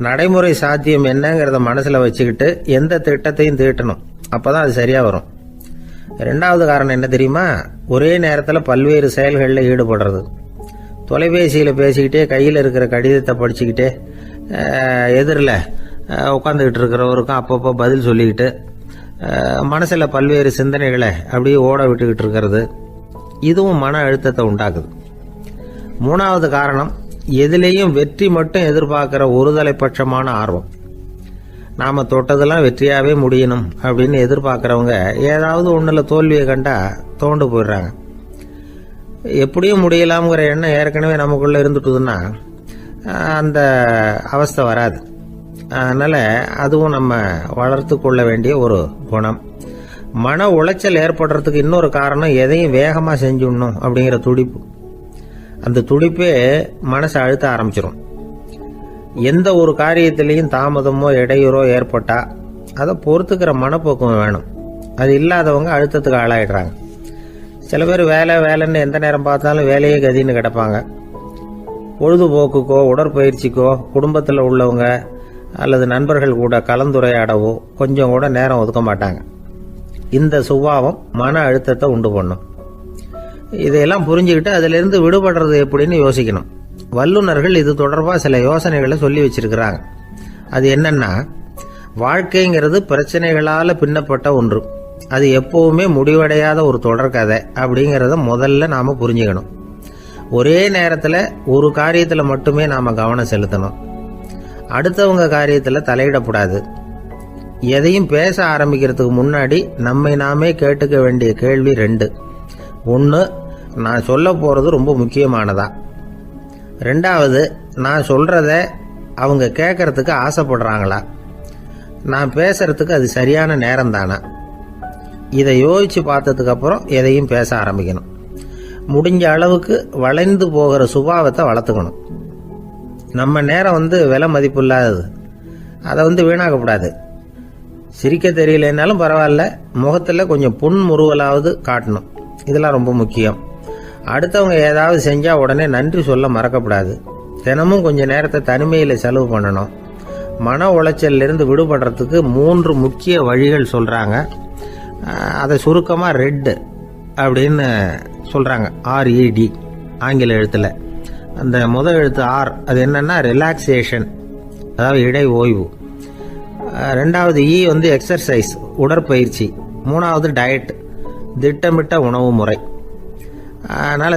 நடைமுறை சாத்தியம் என்னங்கிறத மனசுல வச்சுக்கிட்டு எந்த திட்டத்தையும் தீட்டணும், அப்பதான் அது சரியா வரும். 2வது காரணம் என்ன தெரியுமா? ஒரே நேரத்தில் பல்வேறு செயல்களில் ஈடுபடுறது. தொலைபேசியில பேசிக்கிட்டே கையில் இருக்கிற கடிதத்தை படிச்சுக்கிட்டே எதிரில் உட்காந்துக்கிட்டு இருக்கிறவருக்கும் அப்பப்போ பதில் சொல்லிக்கிட்டு மனசுல பல்வேறு சிந்தனைகளை அப்படியே ஓட விட்டுக்கிட்டு இருக்கிறது, இதுவும் மன அழுத்தத்தை உண்டாக்குது. 3வது காரணம், எதிலேயும் வெற்றி மட்டும் எதிர்பார்க்கிற ஒருதலைப்பட்சமான ஆர்வம். நாம தொட்டதெல்லாம் வெற்றியாவே முடியணும் அப்படின்னு எதிர்பார்க்கிறவங்க ஏதாவது ஒண்ணுல தோல்வியை கண்டா தோண்டு போயிடுறாங்க. எப்படியும் முடியலாம்ங்கிற எண்ணம் ஏற்கனவே நமக்குள்ள இருந்துட்டுதுன்னா அந்த அவஸ்தை வராது. அதனால அதுவும் நம்ம வளர்த்து கொள்ள வேண்டிய ஒரு குணம். மன உளைச்சல் ஏற்படுறதுக்கு இன்னொரு காரணம், எதையும் வேகமா செஞ்சுடணும் அப்படிங்கிற துடிப்பு. அந்த துடிப்பே மனசை அழுத்த ஆரம்பிச்சிடும். எந்த ஒரு காரியத்திலையும் தாமதமோ இடையூறோ ஏற்பட்டா அதை பொறுத்துக்கிற மனப்போக்கம் வேணும். அது இல்லாதவங்க அழுத்தத்துக்கு ஆளாயிடுறாங்க. சில பேர் வேலைன்னு எந்த நேரம் பார்த்தாலும் வேலையே கதின்னு கிடப்பாங்க. பொழுதுபோக்குக்கோ உடற்பயிற்சிக்கோ குடும்பத்தில் உள்ளவங்க அல்லது நண்பர்கள் கூட கலந்துரையாடவோ கொஞ்சம் கூட நேரம் ஒதுக்க மாட்டாங்க. இந்த சுபாவம் மன அழுத்தத்தை உண்டு பண்ணும். இதையெல்லாம் புரிஞ்சுக்கிட்டு அதிலிருந்து விடுபடுறது எப்படின்னு யோசிக்கணும். வல்லுநர்கள் இது தொடர்பாக சில யோசனைகளை சொல்லி வச்சிருக்கிறாங்க. அது என்னன்னா, வாழ்க்கைங்கிறது பிரச்சனைகளால பின்னப்பட்ட ஒன்று. அது எப்பவுமே முடிவடையாத ஒரு தொடர்கதை அப்படிங்கிறத முதல்ல நாம புரிஞ்சுக்கணும். ஒரே நேரத்தில் ஒரு காரியத்தில் மட்டுமே நாம கவனம் செலுத்தணும். அடுத்தவங்க காரியத்தில் தலையிடக்கூடாது. எதையும் பேச ஆரம்பிக்கிறதுக்கு முன்னாடி நம்மை நாமே கேட்டுக்க வேண்டிய கேள்வி 2. 1, நான் சொல்ல போறது ரொம்ப முக்கியமானதா? 2வது, நான் சொல்றத அவங்க கேட்கறதுக்கு ஆசைப்படுறாங்களா? நான் பேசுறதுக்கு அது சரியான நேரம் தானா? இதை யோசிச்சு பார்த்ததுக்கு அப்புறம் எதையும் பேச ஆரம்பிக்கணும். முடிஞ்ச அளவுக்கு வளைந்து போகிற சுபாவத்தை வளர்த்துக்கணும். நம்ம நேரம் விலை மதிப்பு இல்லாதது, அதை வீணாக்கக்கூடாது. சிரிக்க தெரியலனாலும் பரவாயில்ல, முகத்தில் கொஞ்சம் புன்முறுவலாவது காட்டணும். இதெல்லாம் ரொம்ப முக்கியம். அடுத்தவங்க ஏதாவது செஞ்சா உடனே நன்றி சொல்ல மறக்கப்படாது. தினமும் கொஞ்சம் நேரத்தை தனிமையில் செலவு பண்ணணும். மன உளைச்சலிருந்து விடுபடுறதுக்கு 3 முக்கிய வழிகள் சொல்றாங்க. அதை சுருக்கமா ரெட் அப்படின்னு சொல்றாங்க. RED ஆங்கில எழுத்துல. அந்த முதல் எழுத்து R, அது என்னன்னா ரிலாக்ஸேஷன், அதாவது இடை ஓய்வு. 2வது E எக்ஸர்சைஸ், உடற்பயிற்சி. 3வது டயட், திட்டமிட்ட உணவு முறை. அதனால